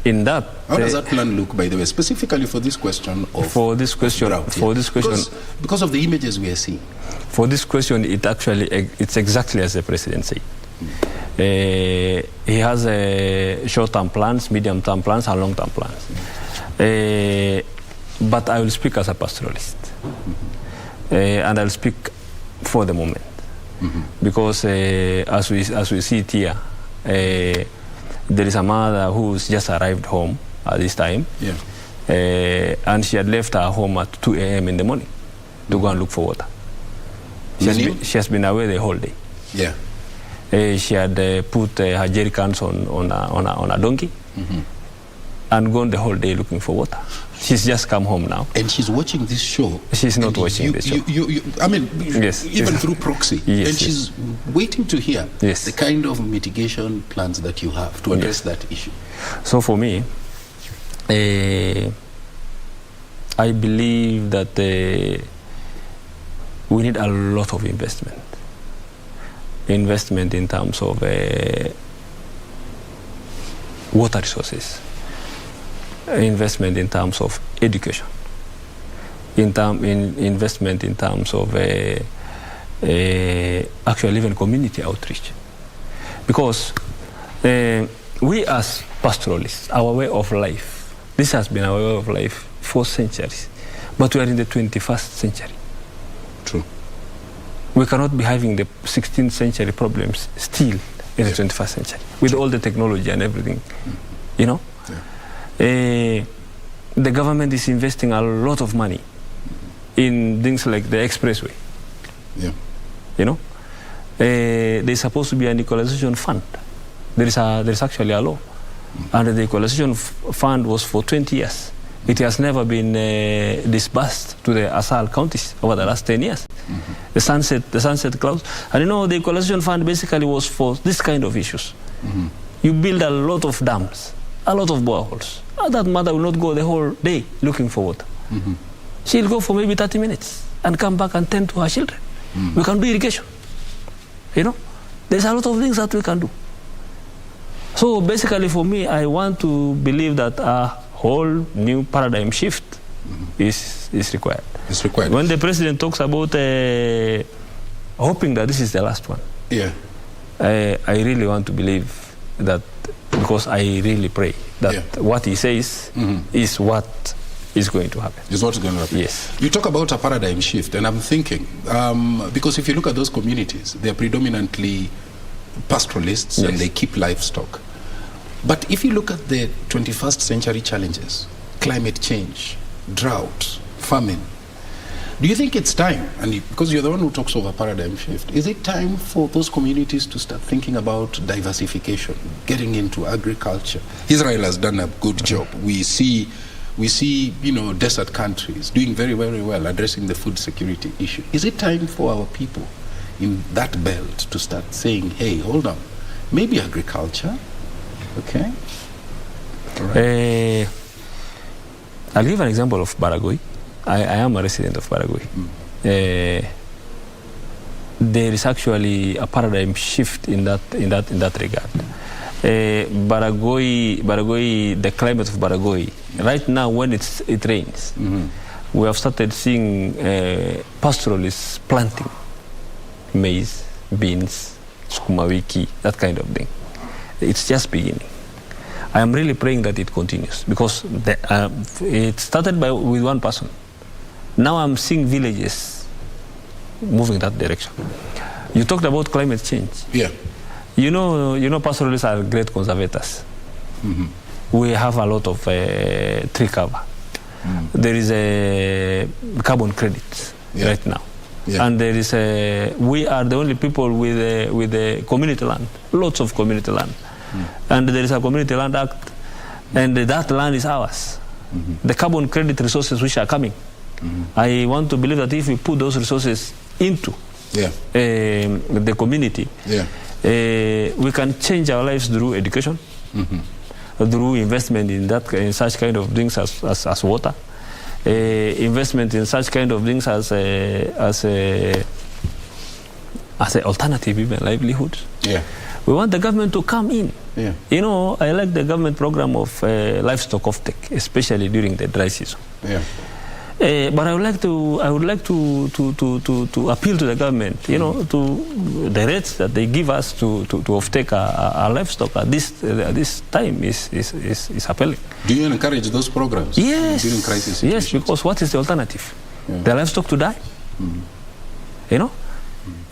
In that, how does that plan look, by the way, specifically for this question of drought, because of the images we are seeing? For this question, it's exactly as the president said. He has short-term plans, medium-term plans, and long-term plans. But I will speak as a pastoralist, and I'll speak for the moment, because as we see it here, there is a mother who's just arrived home at this time, and she had left her home at 2 a.m. in the morning to go and look for water. She has been away the whole day. Yeah. She had put her jerry cans on a donkey and gone the whole day looking for water. She's just come home now. And she's watching this show. She's not watching this show. Yes, even through proxy. Yes, and she's waiting to hear the kind of mitigation plans that you have to address that issue. So for me, I believe that we need a lot of investment. Investment in terms of water resources, investment in terms of education, investment in terms of actually even community outreach. Because we as pastoralists, our way of life, this has been our way of life for centuries, but we are in the 21st century. True. We cannot be having the 16th century problems still in the 21st century with all the technology and everything, The government is investing a lot of money in things like the expressway. There's supposed to be an equalization fund. There's actually a law, and the equalization fund was for 20 years. It has never been disbursed to the ASAL counties over the last 10 years. The sunset clause. And the equalization fund basically was for this kind of issues. You build a lot of dams, a lot of boreholes. That mother will not go the whole day looking for water. She'll go for maybe 30 minutes and come back and tend to her children. We can do irrigation. There's a lot of things that we can do. So basically for me, I want to believe that a whole new paradigm shift is required. It's required. When the president talks about hoping that this is the last one, I really want to believe that, because I really pray that what he says is what is going to happen. Is what's going to happen. Yes. You talk about a paradigm shift, and I'm thinking, because if you look at those communities, they're predominantly pastoralists and they keep livestock. But if you look at the 21st century challenges, climate change, drought, famine, do you think it's time, and because you're the one who talks of a paradigm shift, is it time for those communities to start thinking about diversification, getting into agriculture? Israel has done a good job. We see desert countries doing very, very well addressing the food security issue. Is it time for our people in that belt to start saying, hey, hold on, maybe agriculture? Okay. Right. I'll give an example of Baraguy. I am a resident of Baraguy. There is actually a paradigm shift in that regard. Baraguy, the climate of Baraguy right now when it rains, we have started seeing pastoralists planting maize, beans, sukuma wiki, that kind of thing. It's just beginning. I am really praying that it continues because it started with one person. Now I'm seeing villages moving that direction. You talked about climate change. Yeah. You know, pastoralists are great conservators. We have a lot of tree cover. There is a carbon credits right now. Yeah. And there is we are the only people with a community land, lots of community land. And there is a community land act, and that land is ours. The carbon credit resources which are coming, I want to believe that if we put those resources into the community, we can change our lives through education, through investment in such kind of things as water, investment in such kind of things as alternative even livelihoods. Yeah. We want the government to come in. Yeah. You know, I like the government program of livestock offtake, especially during the dry season. Yeah. But I would like to appeal to the government, you know, to the rates that they give us to offtake our livestock at this time is appealing. Do you encourage those programs? Yes. During crisis situations? Yes, because what is the alternative? Yeah. The livestock to die? You know?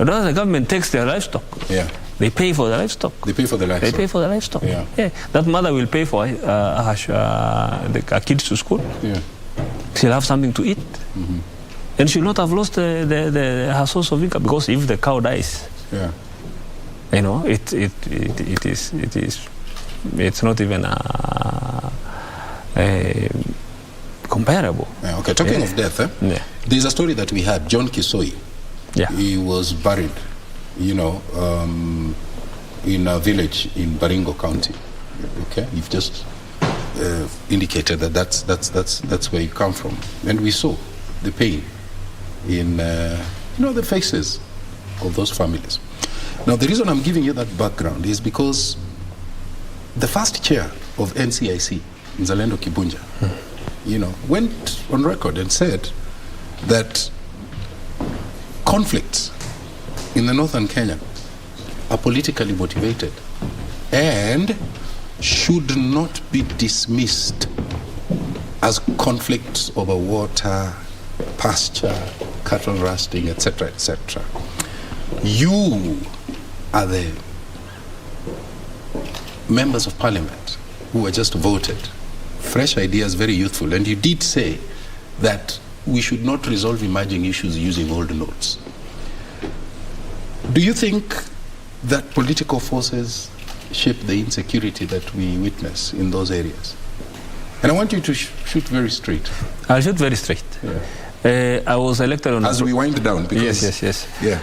Otherwise the government takes their livestock. Yeah. They pay for the livestock. They pay for the livestock. They pay for the livestock. Yeah. Yeah. That mother will pay for her kids to school. Yeah. She'll have something to eat. And she'll not have lost her source of income, because if the cow dies, you know, it's not even comparable. Yeah, okay, talking of death, there's a story that we had, John Kisoi. Yeah. He was buried, you know, in a village in Baringo County. Okay, you've just indicated that that's where you come from, and we saw the pain in you know, the faces of those families. Now, the reason I'm giving you that background is because the first chair of NCIC, Nzalendo Kibunja, you know, went on record and said that conflicts in the northern Kenya are politically motivated and should not be dismissed as conflicts over water, pasture, cattle rusting, etc., etc. You are the members of parliament who were just voted. Fresh ideas, very youthful, and you did say that we should not resolve emerging issues using old notes. Do you think that political forces shape the insecurity that we witness in those areas? And I want you to shoot very straight. I'll shoot very straight. Yeah. I was elected on... As we wind down. Because, yes. Yeah.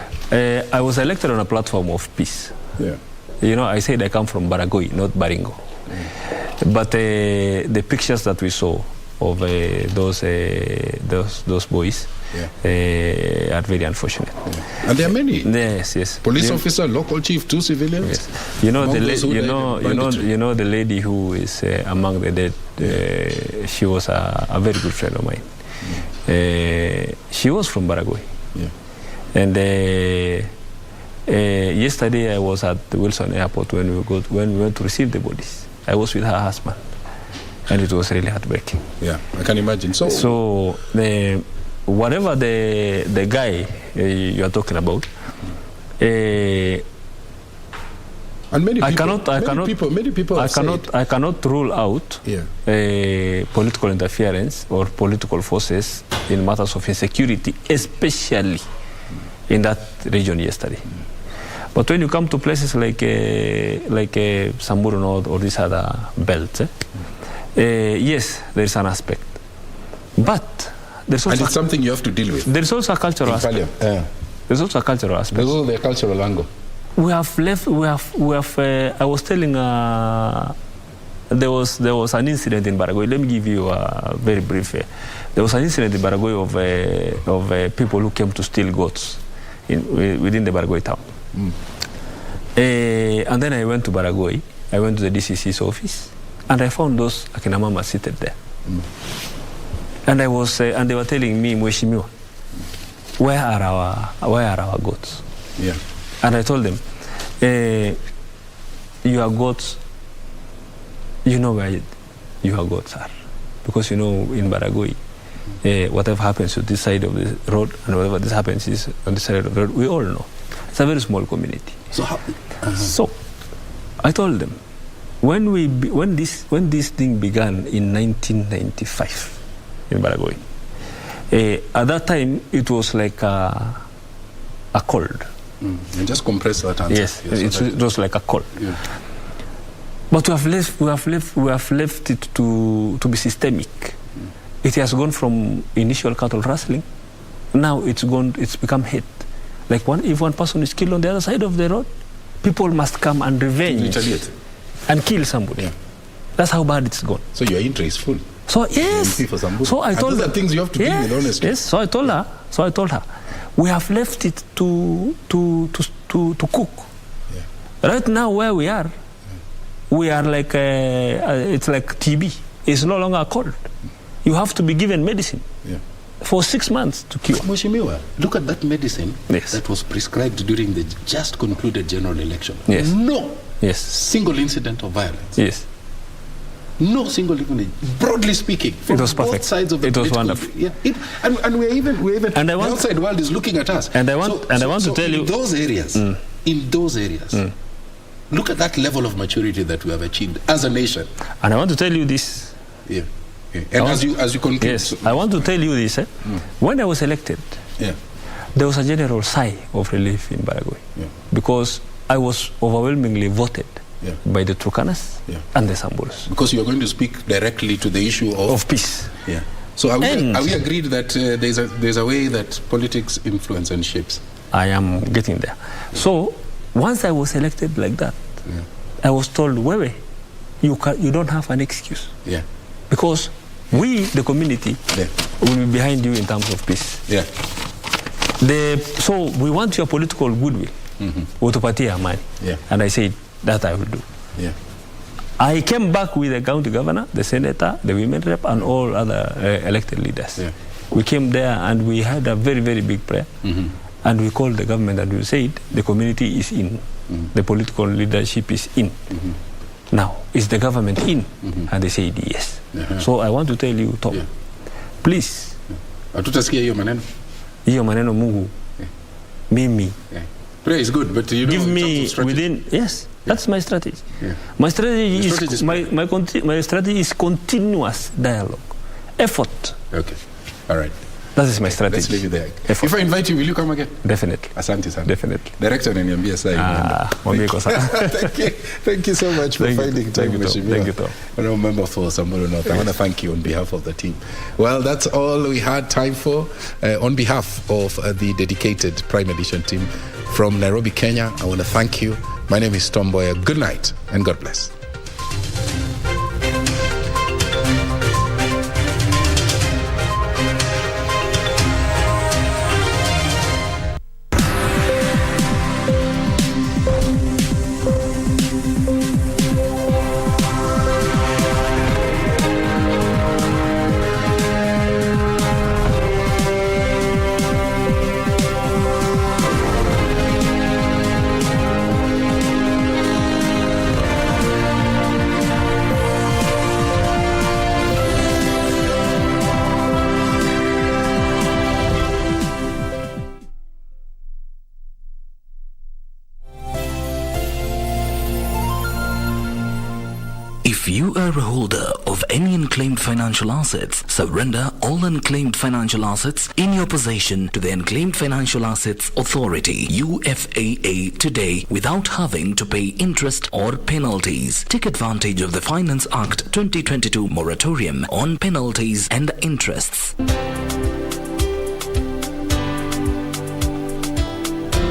I was elected on a platform of peace. Yeah. You know, I said I come from Baragoi, not Baringo. Yeah. But the pictures that we saw of those boys are very unfortunate. Yeah. And there are many. Yes. Police officer, local chief, 2 civilians. Yes. You know the lady who is among the dead. She was a very good friend of mine. She was from Baragoi. Yeah. And yesterday I was at the Wilson Airport when we went to receive the bodies. I was with her husband, and it was really heartbreaking. Yeah, I can imagine. So whatever the guy you are talking about, and many people I cannot rule out political interference or political forces in matters of insecurity, especially in that region yesterday. But when you come to places like Samburu North or this other belt, yes, there is an aspect. But there's also it's something you have to deal with. There's also a cultural aspect. There's also a cultural aspect. There's also the cultural angle. We have left. We have. I was telling. There was an incident in Baragoi. Let me give you a very brief. There was an incident in Baragoi of people who came to steal goats within the Baragoi town. And then I went to Baragoi. I went to the DCC's office, and I found those Akinamama seated there. And I was, and they were telling me, Mheshimiwa, where are our goats? Yeah. And I told them, your goats, you know where your goats are, because you know in Baragoi, whatever happens to this side of the road and whatever this happens is on this side of the road, we all know. It's a very small community. So I told them, when this thing began in 1995 in Baragoi, at that time it was like a cold. And just compress that answer. Yes, it was like a cold. Yeah. But we have left it to be systemic. It has gone from initial cattle rustling, now it's become hate. Like if one person is killed on the other side of the road, people must come and revenge and kill somebody. Yeah. That's how bad it's gone. So your interest is full. So yes. So I told her things you have to deal with honestly. Yes. So I told her, we have left it to cook. Yeah. Right now where we are like it's like TB. It's no longer a cold. You have to be given medicine. Yeah. For 6 months to cure. Mheshimiwa, look at that medicine that was prescribed during the just concluded general election. Yes. No single incident of violence. Yes. No single even, broadly speaking, from it was perfect. Both sides of the it was wonderful. Yeah. And we're even and the outside world is looking at us. And I want to tell you, in those areas, look at that level of maturity that we have achieved as a nation. And I want to tell you this. Yeah. And as you conclude. Yes, I want to tell you this. When I was elected, there was a general sigh of relief in Baragoi because I was overwhelmingly voted by the Turkanas and the Samburos. Because you are going to speak directly to the issue of peace. Yeah. So are we agreed that there's a way that politics influence and shapes? I am getting there. So once I was elected like that, I was told, Wewe, you don't have an excuse. Yeah. Because we, the community, will be behind you in terms of peace. Yeah. So we want your political goodwill. Utupatia amani. Yeah. And I said, that I will do. Yeah. I came back with the county governor, the senator, the women rep, and all other elected leaders. Yeah. We came there and we had a very, very big prayer. And we called the government and we said, the community is in. The political leadership is in. Now, is the government in? And they said yes. So I want to tell you, Tom, please. Hatutasikia hiyo maneno. Hiyo maneno Mungu. Mimi. Prayer is good, but you know, give me within. Yes, that's my strategy. My strategy is my strategy is continuous dialogue, effort. Okay, all right. That is my strategy. Let's leave it there. If I invite you, will you come again? Definitely. Asante sana. Definitely. Director ananiambia sasa. Thank you so much for finding time, Mheshimiwa. Thank you, Tom. Honorable Member for Samburu North. I want to thank you on behalf of the team. Well, that's all we had time for. On behalf of the dedicated Prime Edition team from Nairobi, Kenya, I want to thank you. My name is Mboya. Good night and God bless. If you are a holder of any unclaimed financial assets, surrender all unclaimed financial assets in your possession to the Unclaimed Financial Assets Authority, UFAA, today without having to pay interest or penalties. Take advantage of the Finance Act 2022 moratorium on penalties and interests.